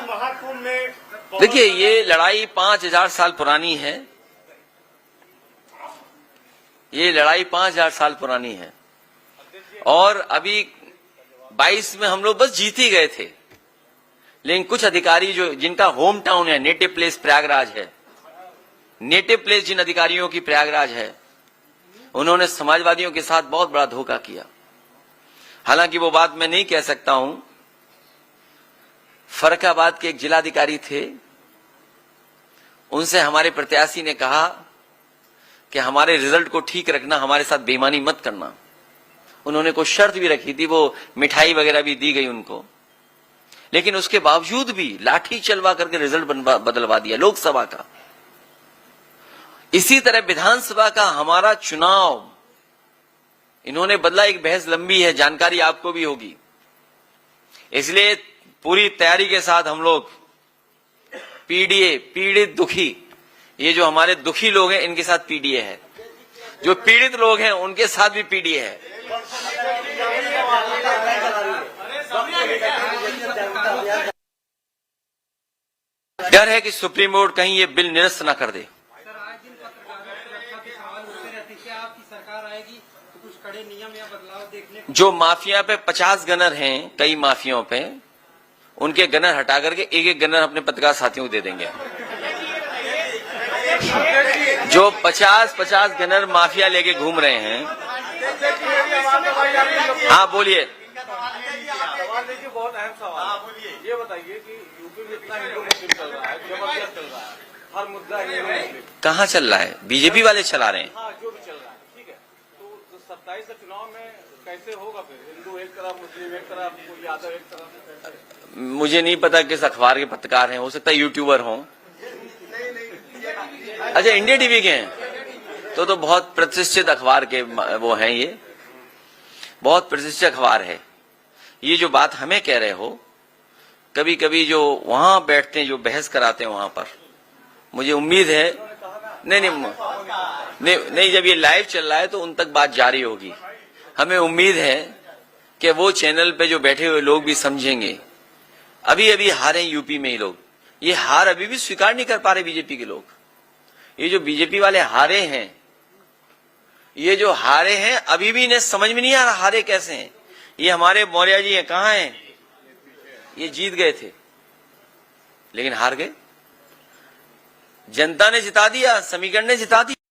महाकुंभ में देखिए, ये लड़ाई 5000 साल पुरानी है। ये लड़ाई 5000 साल पुरानी है और अभी 22 में हम लोग बस जीत ही गए थे। लेकिन कुछ अधिकारी जो जिनका होम टाउन है, नेटिव प्लेस प्रयागराज है, नेटिव प्लेस जिन अधिकारियों की प्रयागराज है, उन्होंने समाजवादियों के साथ बहुत बड़ा धोखा किया। हालांकि वो बात मैं नहीं कह सकता हूं। फर्रुखाबाद के एक जिलाधिकारी थे, उनसे हमारे प्रत्याशी ने कहा कि हमारे रिजल्ट को ठीक रखना, हमारे साथ बेईमानी मत करना। उन्होंने कोई शर्त भी रखी थी, वो मिठाई वगैरह भी दी गई उनको, लेकिन उसके बावजूद भी लाठी चलवा करके रिजल्ट बदलवा दिया लोकसभा का। इसी तरह विधानसभा का हमारा चुनाव इन्होंने बदला। एक बहस लंबी है, जानकारी आपको भी होगी, इसलिए पूरी तैयारी के साथ हम लोग पीडीए, पीड़ित दुखी ये जो हमारे दुखी लोग हैं इनके साथ पीडीए है, जो पीड़ित लोग हैं उनके साथ भी पीडीए है। डर है कि सुप्रीम कोर्ट कहीं ये बिल निरस्त ना कर दे। सर, आज दिन पत्रकारों की सुरक्षा के सवाल उठते रहते, क्या आपकी सरकार आएगी तो कुछ कड़े नियम या बदलाव देखने को? जो माफिया पे 50 गनर हैं, कई माफियाओं पे, उनके गनर हटा करके एक एक गनर अपने पत्रकार साथियों को दे देंगे। जो 50 गनर माफिया लेके घूम रहे हैं। हाँ बोलिए। सवाल देखिए, बहुत अहम सवाल। ये बताइए कि यूपी में इतना हिंदू मुस्लिम चल रहा है, जबरदस्त चल रहा है, हर मुद्दा हिंदू मुस्लिम। कहाँ चल रहा है? बीजेपी वाले चला रहे हैं। हाँ, जो भी चल रहा है, ठीक है। तो 27 का चुनाव में कैसे होगा फिर? हिंदू एक तरफ, मुस्लिम एक तरफ, कोई यादव एक तरफ। मुझे नहीं पता किस अखबार के पत्रकार हैं, हो सकता है यूट्यूबर हों। अच्छा, इंडिया टीवी के हैं तो बहुत प्रतिष्ठित अखबार के वो हैं। ये बहुत प्रतिष्ठित अखबार है। ये जो बात हमें कह रहे हो, कभी कभी जो वहां बैठते हैं, जो बहस कराते हैं वहां पर, मुझे उम्मीद है नहीं, जब ये लाइव चल रहा है तो उन तक बात जारी होगी। हमें उम्मीद है कि वो चैनल पे जो बैठे हुए लोग भी समझेंगे। अभी अभी हारे यूपी में ही लोग, ये हार अभी भी स्वीकार नहीं कर पा रहे बीजेपी के लोग। ये जो बीजेपी वाले हारे हैं, ये जो हारे हैं, अभी भी इन्हें समझ में नहीं आ रहा हारे कैसे हैं। ये हमारे मौर्य जी हैं, कहाँ हैं? ये जीत गए थे लेकिन हार गए। जनता ने जिता दिया, समीकरण ने जिता दिया।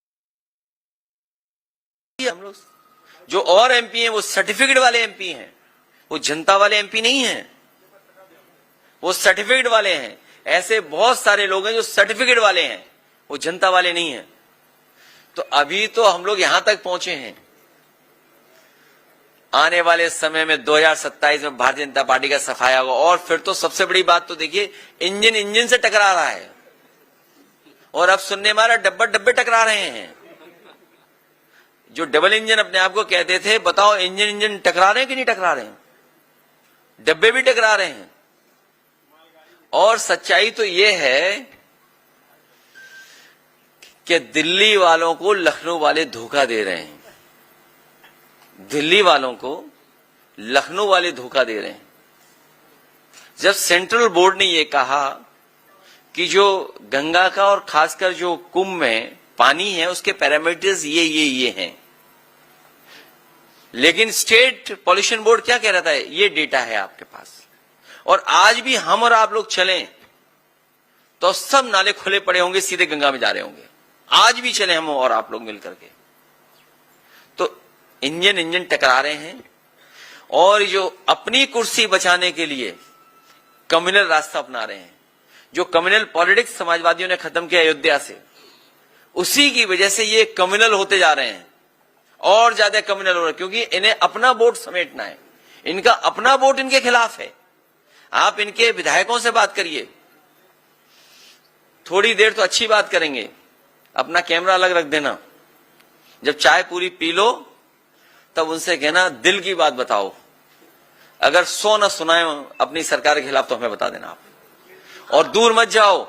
हम लोग जो और एमपी हैं वो सर्टिफिकेट वाले एमपी हैं, वो जनता वाले एमपी नहीं हैं, वो सर्टिफिकेट वाले हैं। ऐसे बहुत सारे लोग हैं जो सर्टिफिकेट वाले हैं, वो जनता वाले नहीं हैं। तो अभी तो हम लोग यहां तक पहुंचे हैं। आने वाले समय में 2027 में भारतीय जनता पार्टी का सफाया होगा। और फिर तो सबसे बड़ी बात तो देखिए, इंजन से टकरा रहा है और अब सुनने में आ रहा डब्बे टकरा रहे हैं। जो डबल इंजन अपने आप को कहते थे, बताओ इंजन टकरा रहे हैं कि नहीं टकरा रहे हैं? डब्बे भी टकरा रहे हैं। और सच्चाई तो यह है कि दिल्ली वालों को लखनऊ वाले धोखा दे रहे हैं। दिल्ली वालों को लखनऊ वाले धोखा दे रहे हैं। जब सेंट्रल बोर्ड ने यह कहा कि जो गंगा का और खासकर जो कुंभ में पानी है उसके पैरामीटर्स ये हैं, लेकिन स्टेट पॉल्यूशन बोर्ड क्या कह रहा था? ये डेटा है आपके पास। और आज भी हम और आप लोग चलें तो सब नाले खुले पड़े होंगे, सीधे गंगा में जा रहे होंगे। आज भी चले हम और आप लोग मिलकर के, तो इंजन टकरा रहे हैं। और जो अपनी कुर्सी बचाने के लिए कम्युनल रास्ता अपना रहे हैं, जो कम्युनल पॉलिटिक्स समाजवादियों ने खत्म किया अयोध्या से, उसी की वजह से ये कम्युनल होते जा रहे हैं और ज्यादा कम्युनल हो रहे हैं, क्योंकि इन्हें अपना वोट समेटना है। इनका अपना वोट इनके खिलाफ है। आप इनके विधायकों से बात करिए, थोड़ी देर तो अच्छी बात करेंगे, अपना कैमरा अलग रख देना, जब चाय पूरी पी लो तब उनसे कहना दिल की बात बताओ। अगर 100 न सुनाए अपनी सरकार के खिलाफ तो हमें बता देना आप। और दूर मत जाओ,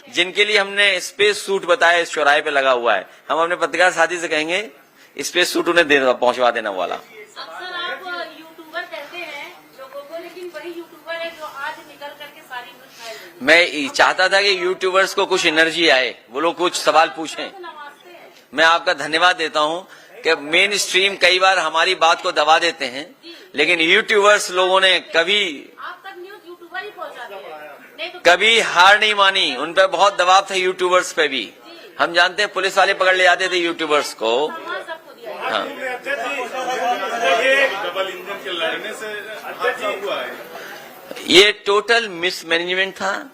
जिनके लिए हमने स्पेस सूट बताया इस चौराहे पे लगा हुआ है, हम अपने पत्रकार साथी से कहेंगे स्पेस सूट उन्हें पहुंचवा देना वाला। अक्सर आप यूट्यूबर कहते हैं लोगों को, लेकिन वही यूट्यूबर है जो आज निकल करके सारी न्यूज़ फैल रही है। मैं चाहता था कि यूट्यूबर्स को कुछ एनर्जी आए, वो लोग कुछ सवाल पूछें। मैं आपका धन्यवाद देता हूं कि मेन स्ट्रीम कई बार हमारी बात को दबा देते हैं, लेकिन यूट्यूबर्स लोगों ने कभी आप तक न्यूज़ यूट्यूबर ही पहुंचाते हैं, नहीं तो कभी हार नहीं मानी। उन पर बहुत दबाव था यूट्यूबर्स पे भी। हम जानते हैं पुलिस वाले पकड़ ले जाते थे यूट्यूबर्स को। सम्मान सबको दिया है। हाँ, डबल इंजन के लड़ने से हादसा हुआ है। ये टोटल मिसमैनेजमेंट था।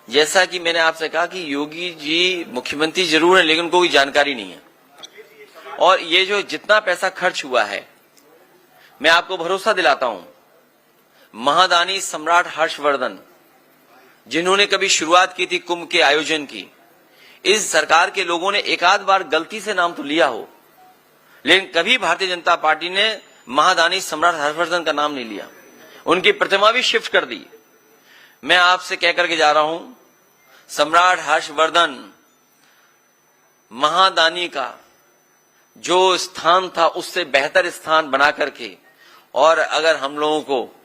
जैसा कि मैंने आपसे कहा कि योगी जी मुख्यमंत्री जरूर है, लेकिन कोई जानकारी नहीं है। और ये जो जितना पैसा खर्च हुआ है, मैं आपको भरोसा दिलाता हूं, महादानी सम्राट हर्षवर्धन, जिन्होंने कभी शुरुआत की थी कुंभ के आयोजन की, इस सरकार के लोगों ने एक आध बार गलती से नाम तो लिया हो, लेकिन कभी भारतीय जनता पार्टी ने महादानी सम्राट हर्षवर्धन का नाम नहीं लिया। उनकी प्रतिमा भी शिफ्ट कर दी। मैं आपसे कह करके जा रहा हूं, सम्राट हर्षवर्धन महादानी का जो स्थान था उससे बेहतर स्थान बना करके, और अगर हम लोगों को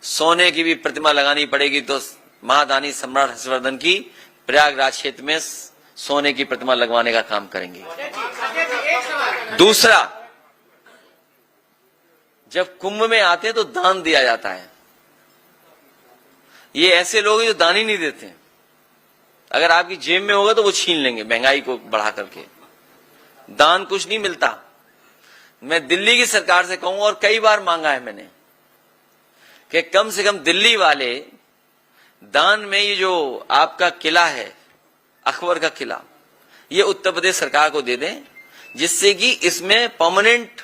सोने की भी प्रतिमा लगानी पड़ेगी तो महादानी सम्राट हर्षवर्धन की प्रयागराज क्षेत्र में सोने की प्रतिमा लगवाने का काम करेंगे। दूसरा, जब कुंभ में आते हैं तो दान दिया जाता है। ये ऐसे लोग हैं जो दान ही नहीं देते। अगर आपकी जेब में होगा तो वो छीन लेंगे महंगाई को बढ़ा करके। दान कुछ नहीं मिलता। मैं दिल्ली की सरकार से कहूंगा, और कई बार मांगा है मैंने, कि कम से कम दिल्ली वाले दान में ये जो आपका किला है, अकबर का किला, ये उत्तर प्रदेश सरकार को दे दें, जिससे कि इसमें परमानेंट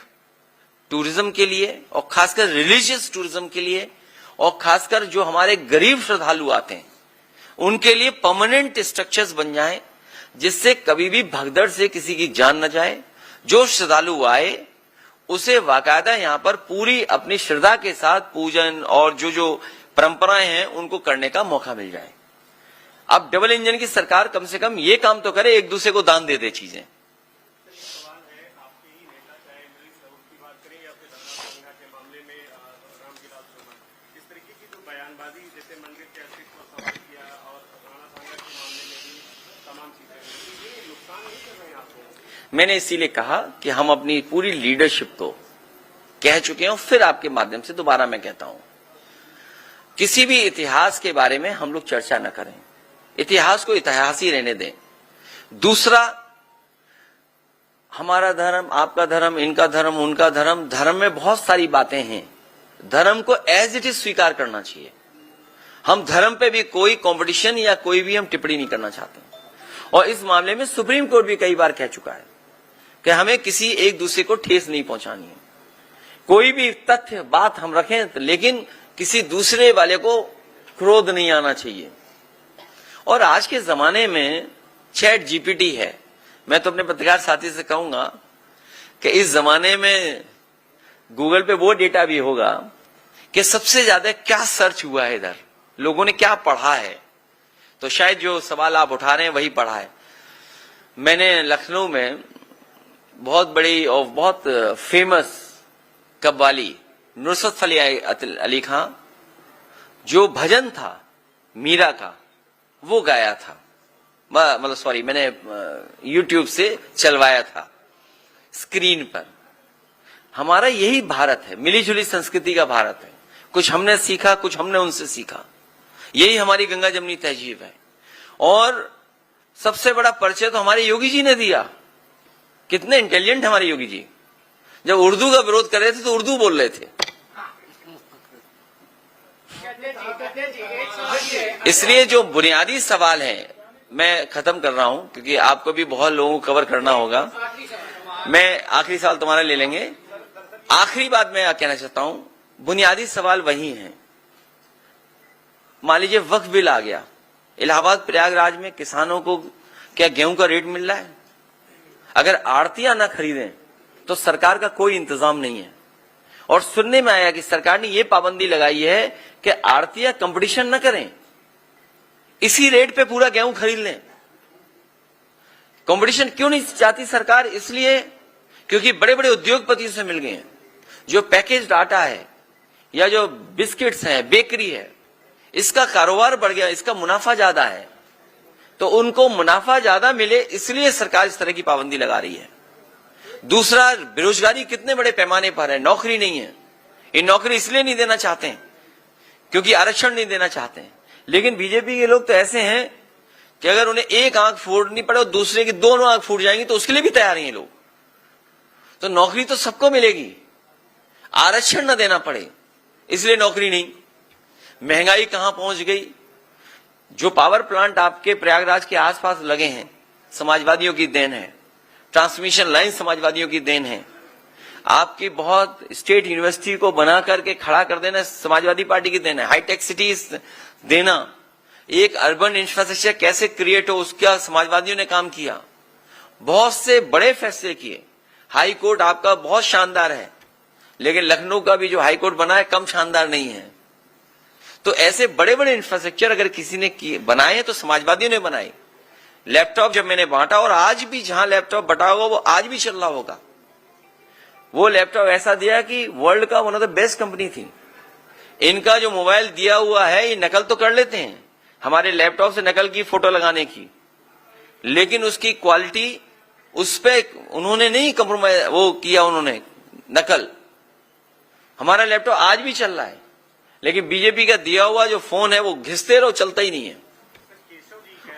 टूरिज्म के लिए और खासकर रिलीजियस टूरिज्म के लिए और खासकर जो हमारे गरीब श्रद्धालु आते हैं उनके लिए परमानेंट स्ट्रक्चर्स बन जाएं, जिससे कभी भी भगदड़ से किसी की जान न जाए। जो श्रद्धालु आए उसे बाकायदा यहां पर पूरी अपनी श्रद्धा के साथ पूजन और जो परंपराएं हैं उनको करने का मौका मिल जाए। अब डबल इंजन की सरकार कम से कम ये काम तो करे, एक दूसरे को दान दे दे चीजें। सवाल है, आपके ही नेता चाहे मिलिस राउत की बात करें या फिर धर्ना के मामले में रामविलास शर्मा, इस तरीके की जो बयानबाजी, जैसे मंदिर के अस्तित्व को सवाल किया और राणा सांगा के मामले में भी तमाम चीजें, ये नुकसान नहीं कर रहे हैं आपको? मैंने इसीलिए कहा कि हम अपनी पूरी लीडरशिप को कह चुके हैं, फिर आपके माध्यम से दोबारा मैं कहता हूं, किसी भी इतिहास के बारे में हम लोग चर्चा न करें। इतिहास को इतिहास ही रहने दें। दूसरा, हमारा धर्म, आपका धर्म, इनका धर्म, उनका धर्म, धर्म में बहुत सारी बातें हैं। धर्म को एज इट इज स्वीकार करना चाहिए। हम धर्म पे भी कोई कंपटीशन या कोई भी हम टिप्पणी नहीं करना चाहते। और इस मामले में सुप्रीम कोर्ट भी कई बार कह चुका है कि हमें किसी एक दूसरे को ठेस नहीं पहुंचानी है। कोई भी तथ्य बात हम रखें, लेकिन किसी दूसरे वाले को क्रोध नहीं आना चाहिए। और आज के जमाने में चैट जीपीटी है। मैं तो अपने पत्रकार साथी से कहूंगा कि इस जमाने में गूगल पे वो डेटा भी होगा कि सबसे ज्यादा क्या सर्च हुआ है, इधर लोगों ने क्या पढ़ा है। तो शायद जो सवाल आप उठा रहे हैं वही पढ़ा है। मैंने लखनऊ में बहुत बड़ी और बहुत फेमस कव्वाली नुसरत फतेह अली खां, जो भजन था मीरा का, वो गाया था। मतलब सॉरी, मैंने YouTube से चलवाया था स्क्रीन पर। हमारा यही भारत है, मिली जुली संस्कृति का भारत है। कुछ हमने सीखा, कुछ हमने उनसे सीखा। यही हमारी गंगा जमनी तहजीब है। और सबसे बड़ा परिचय तो हमारे योगी जी ने दिया। कितने इंटेलिजेंट हमारे योगी जी। जब उर्दू का विरोध कर रहे थे तो उर्दू बोल रहे थे। इसलिए जो बुनियादी सवाल है, मैं खत्म कर रहा हूं क्योंकि आपको भी बहुत लोगों को कवर करना होगा। मैं आखिरी सवाल तुम्हारा ले लेंगे। आखिरी बात मैं कहना चाहता हूं, बुनियादी सवाल वही है। मान लीजिए वक्फ बिल आ गया, इलाहाबाद प्रयागराज में किसानों को क्या गेहूं का रेट मिल रहा है? अगर आड़तियां ना खरीदें तो सरकार का कोई इंतजाम नहीं है। और सुनने में आया कि सरकार ने यह पाबंदी लगाई है कि आड़तियां कंपटीशन न करें, इसी रेट पे पूरा गेहूं खरीद लें। कंपटीशन क्यों नहीं चाहती सरकार? इसलिए क्योंकि बड़े बड़े उद्योगपतियों से मिल गए हैं। जो पैकेज आटा है या जो बिस्किट्स हैं, बेकरी है, इसका कारोबार बढ़ गया, इसका मुनाफा ज्यादा है, तो उनको मुनाफा ज्यादा मिले इसलिए सरकार इस तरह की पाबंदी लगा रही है। दूसरा, बेरोजगारी कितने बड़े पैमाने पर है, नौकरी नहीं है। ये नौकरी इसलिए नहीं देना चाहते हैं क्योंकि आरक्षण नहीं देना चाहते हैं। लेकिन बीजेपी के लोग तो ऐसे हैं कि अगर उन्हें एक आंख फूटनी पड़े और दूसरे की दोनों आंख फूट जाएंगी तो उसके लिए भी तैयार हैं लोग। तो नौकरी तो सबको मिलेगी, आरक्षण न देना पड़े इसलिए नौकरी नहीं। महंगाई कहां पहुंच गई? जो पावर प्लांट आपके प्रयागराज के आसपास लगे हैं, समाजवादियों की देन है। ट्रांसमिशन लाइन समाजवादियों की देन है। आपकी बहुत स्टेट यूनिवर्सिटी को बना करके खड़ा कर देना समाजवादी पार्टी की देन है। हाईटेक सिटीज देना, एक अर्बन इंफ्रास्ट्रक्चर कैसे क्रिएट हो उसका समाजवादियों ने काम किया। बहुत से बड़े फैसले किए। हाई कोर्ट आपका बहुत शानदार है, लेकिन लखनऊ का भी जो हाई कोर्ट बना है कम शानदार नहीं है। तो ऐसे बड़े बड़े इंफ्रास्ट्रक्चर अगर किसी ने बनाए तो समाजवादियों ने बनाए। लैपटॉप जब मैंने बांटा, और आज भी जहां लैपटॉप बटा होगा वो आज भी चल रहा होगा। वो लैपटॉप ऐसा दिया कि वर्ल्ड का one of the best company थी। इनका जो मोबाइल दिया हुआ है ये नकल तो कर लेते हैं, हमारे लैपटॉप से नकल की फोटो लगाने की, लेकिन उसकी क्वालिटी उस पे उन्होंने नहीं कंप्रोमाइज वो किया, उन्होंने नकल। हमारा लैपटॉप आज भी चल रहा है, लेकिन बीजेपी का दिया हुआ जो फोन है वो घिसते रहो, चलता ही नहीं है।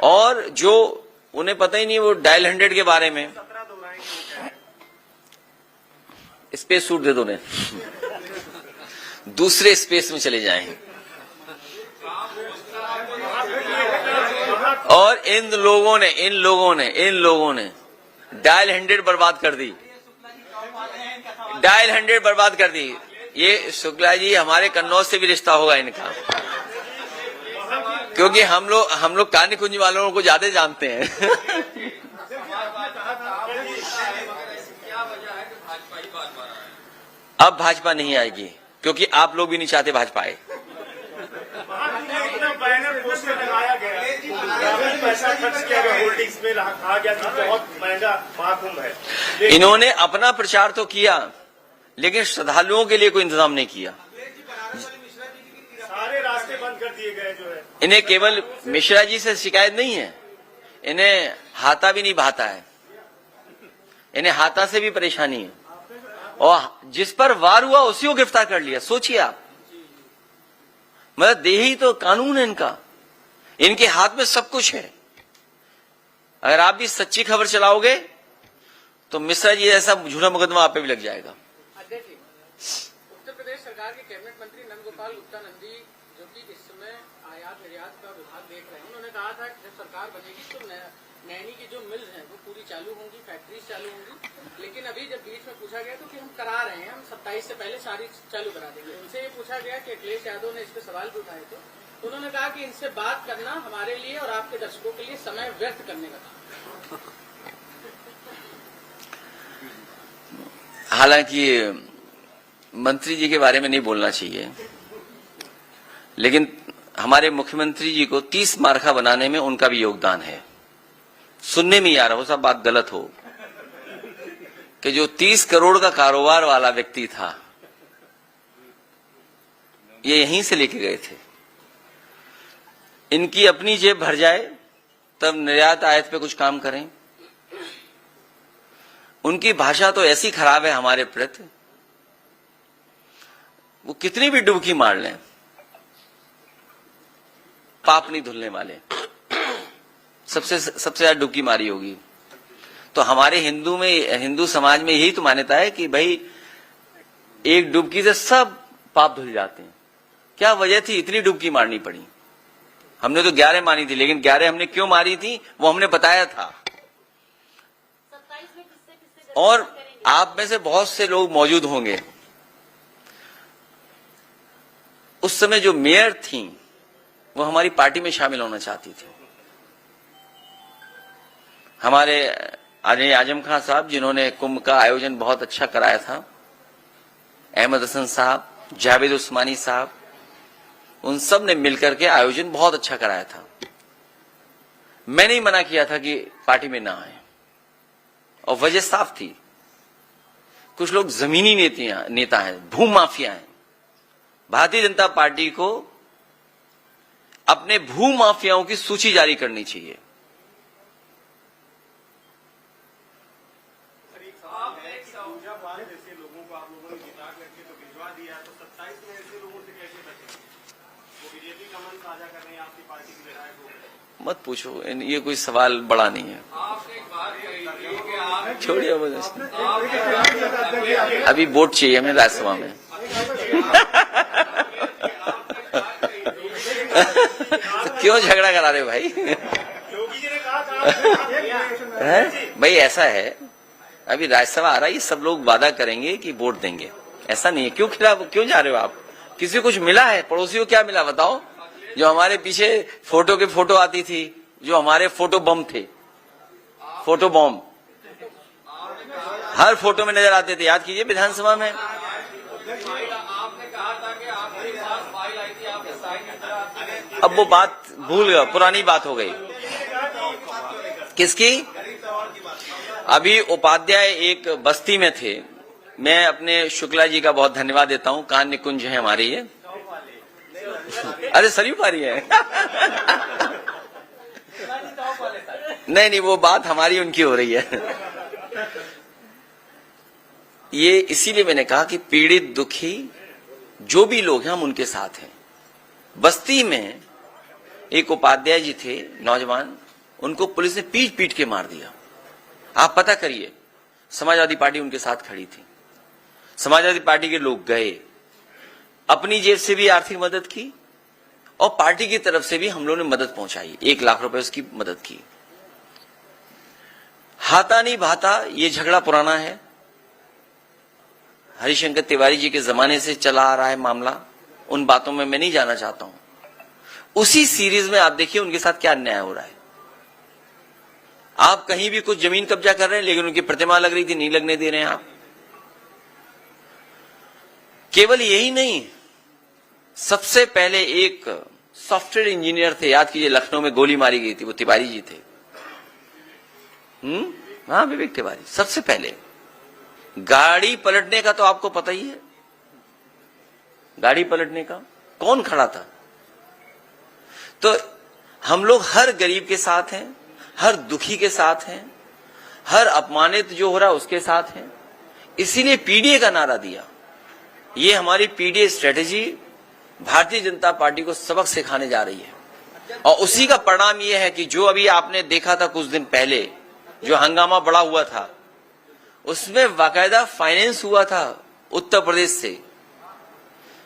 और जो उन्हें पता ही नहीं वो डायल 100 के बारे में, स्पेस सूट दे दो उन्हें, दूसरे स्पेस में चले जाएं। और इन लोगों ने डायल 100 बर्बाद कर दी, डायल 100 बर्बाद कर दी। ये शुक्ला जी, हमारे कन्नौज से भी रिश्ता होगा इनका, क्योंकि हम लोग कानी कुंज वालों को ज्यादा जानते हैं। अब भाजपा नहीं आएगी, क्योंकि आप लोग भी नहीं चाहते भाजपा आए। बैनर पोस्टर लगाया गया, पैसा खर्च किया गया, होल्डिंग्स में कहा गया कि बहुत महंगा महाकुंभ है। इन्होंने अपना प्रचार तो किया, लेकिन श्रद्धालुओं के लिए कोई इंतजाम नहीं किया। सारे रास्ते बंद कर दिए गए जो है। इन्हें केवल मिश्रा जी से शिकायत नहीं है, इन्हें हाथा भी नहीं भाता है, इन्हें हाथा से भी परेशानी है। और जिस पर वार हुआ उसी को गिरफ्तार कर लिया। सोचिए आप, मतलब देही तो कानून है इनका, इनके हाथ में सब कुछ है। अगर आप भी सच्ची खबर चलाओगे तो मिश्रा जी ऐसा झूठा मुकदमा आप पे भी लग जाएगा। अध्यक्ष जी, उत्तर प्रदेश सरकार के कैबिनेट मंत्री नंदगोपाल गुप्ता नंदी, जो कि इस समय आयात निर्यात का विभाग देख रहे हैं, उन्होंने कहा था कि जब सरकार बनेगी तो नैनी की जो मिल्स हैं वो पूरी चालू होंगी, फैक्ट्रीज चालू होंगी। लेकिन अभी जब बीच में पूछा गया तो कि हम करा रहे हैं, हम 27 से पहले सारी चालू करा देंगे। उनसे ये पूछा गया कि अखिलेश यादव ने इस पे सवाल भी उठाए थे, तो उन्होंने कहा कि इनसे बात करना हमारे लिए और आपके दर्शकों के लिए समय व्यर्थ करने का काम। हालांकि मंत्री जी के बारे में नहीं बोलना चाहिए, लेकिन हमारे मुख्यमंत्री जी को 30 मार्का बनाने में उनका भी योगदान है। सुनने में ही आ रहा हो, सब बात गलत हो, कि जो 30 करोड़ का कारोबार वाला व्यक्ति था ये यहीं से लेके गए थे। इनकी अपनी जेब भर जाए तब निर्यात आयात पे कुछ काम करें। उनकी भाषा तो ऐसी खराब है हमारे प्रति, वो कितनी भी डुबकी मार लें पाप नहीं धुलने वाले। सबसे ज्यादा डुबकी मारी होगी। तो हमारे हिंदू समाज में यही तो मान्यता है कि भाई एक डुबकी से सब पाप धुल जाते हैं। क्या वजह थी इतनी डुबकी मारनी पड़ी? हमने तो 11 मारी थी, लेकिन 11 हमने क्यों मारी थी वो हमने बताया था। 27 में किससे और आप में से बहुत से लोग मौजूद होंगे, उस समय जो मेयर थी वो हमारी पार्टी में शामिल होना चाहती थी। हमारे आजम खान साहब, जिन्होंने कुंभ का आयोजन बहुत अच्छा कराया था, अहमद हसन साहब, जावेद उस्मानी साहब, उन सब ने मिलकर के आयोजन बहुत अच्छा कराया था। मैंने ही मना किया था कि पार्टी में ना आए, और वजह साफ थी। कुछ लोग जमीनी नेता हैं, भू माफिया हैं। भारतीय जनता पार्टी को अपने भू माफियाओं की सूची जारी करनी चाहिए। जैसे लोगों को आप लोगों ने जिता करके तो भिजवा दिया, तो 27 में ऐसे लोगों से कैसे बचें? वो बीजेपी का मन साझा कर रहे हैं आपकी पार्टी के विधायक को। मत पूछो, ये कोई सवाल बड़ा नहीं है, आपने एक बात कही थी कि आप छोड़िए। अभी वोट चाहिए हमें राज्यसभा में। तो क्यों झगड़ा करा रहे हो भाई? योगी जी ने कहा है? भाई ऐसा है, अभी राज्यसभा आ रहा है, ये सब लोग वादा करेंगे कि वोट देंगे। ऐसा नहीं है। क्यों जा रहे हो आप? किसी को कुछ मिला है? पड़ोसी को क्या मिला बताओ? जो हमारे पीछे फोटो आती थी, जो हमारे फोटो बम थे, फोटो बम हर फोटो में नजर आते थे। याद कीजिए विधानसभा में। आपने कहा था कि आपके पास फाइल आई थी, आपने साइन अब वो बात भूल गया, पुरानी बात हो गई। किसकी? अभी उपाध्याय एक बस्ती में थे। मैं अपने शुक्ला जी का बहुत धन्यवाद देता हूं, कान निकुंज है हमारे ये। अरे सरयू पारी है। नहीं, वो बात हमारी उनकी हो रही है। ये इसीलिए मैंने कहा कि पीड़ित दुखी जो भी लोग हैं हम उनके साथ हैं। बस्ती में एक उपाध्याय जी थे नौजवान, उनको पुलिस ने पीट पीट के मार दिया। आप पता करिए, समाजवादी पार्टी उनके साथ खड़ी थी। समाजवादी पार्टी के लोग गए, अपनी जेब से भी आर्थिक मदद की और पार्टी की तरफ से भी हम लोगों ने मदद पहुंचाई, 1 लाख रुपए उसकी मदद की। हाथा नहीं भाता, ये झगड़ा पुराना है, हरिशंकर तिवारी जी के जमाने से चला आ रहा है मामला। उन बातों में मैं नहीं जाना चाहता हूं। उसी सीरीज में आप देखिए उनके साथ क्या अन्याय हो रहा है। आप कहीं भी कुछ जमीन कब्जा कर रहे हैं, लेकिन उनकी प्रतिमा लग रही थी, नहीं लगने दे रहे हैं आप। केवल यही नहीं, सबसे पहले एक सॉफ्टवेयर इंजीनियर थे, याद कीजिए, लखनऊ में गोली मारी गई थी, वो तिवारी जी थे। हाँ, विवेक तिवारी। सबसे पहले गाड़ी पलटने का तो आपको पता ही है, गाड़ी पलटने का कौन खड़ा था। तो हम लोग हर गरीब के साथ हैं, हर दुखी के साथ हैं, हर अपमानित जो हो रहा है उसके साथ हैं। इसीलिए पीडीए का नारा दिया। ये हमारी PDA strategy Bharatiya Janata party को सबक सिखाने जा रही है। और उसी का परिणाम यह है कि जो अभी आपने देखा था कुछ दिन पहले, जो हंगामा बड़ा हुआ था, उसमें बाकायदा फाइनेंस हुआ था उत्तर प्रदेश से,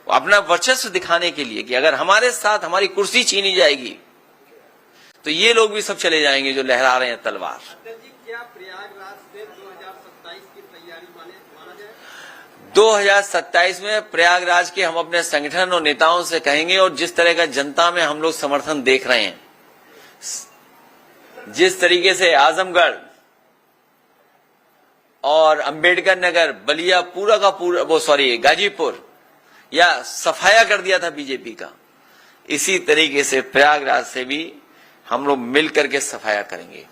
अपना वर्चस्व दिखाने के लिए कि अगर हमारे साथ हमारी कुर्सी छीनी जाएगी तो ये लोग भी सब चले जाएंगे जो लहरा रहे हैं तलवार। क्या प्रयागराज से 2027 की तैयारी माना जाए? 2027 में प्रयागराज के हम अपने संगठन और नेताओं से कहेंगे, और जिस तरह का जनता में हम लोग समर्थन देख रहे हैं, जिस तरीके से आजमगढ़ और अंबेडकर नगर, बलिया, पूरा का पूरा, गाजीपुर या सफाया कर दिया था बीजेपी का, इसी तरीके से प्रयागराज से भी हम लोग मिल करके सफाया करेंगे।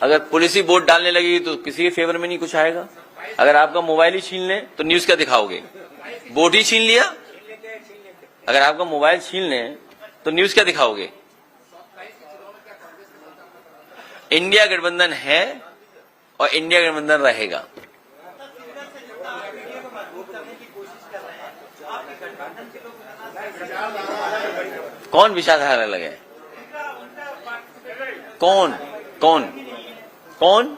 अगर पुलिस ही वोट डालने लगी तो किसी के फेवर में नहीं कुछ आएगा। अगर आपका मोबाइल ही छीन ले तो न्यूज क्या दिखाओगे? वोट ही छीन लिया। अगर आपका मोबाइल छीन ले तो न्यूज क्या दिखाओगे? इंडिया गठबंधन है और इंडिया गठबंधन रहेगा। कौन विचारधारा लगे? कौन कौन कौन?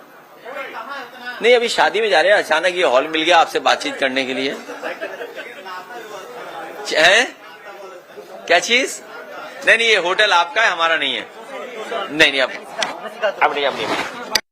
नहीं, अभी शादी में जा रहे हैं, अचानक ये हॉल मिल गया आपसे बातचीत करने के लिए। क्या चीज? नहीं, ये होटल आपका है, हमारा नहीं है। नहीं, अब नहीं।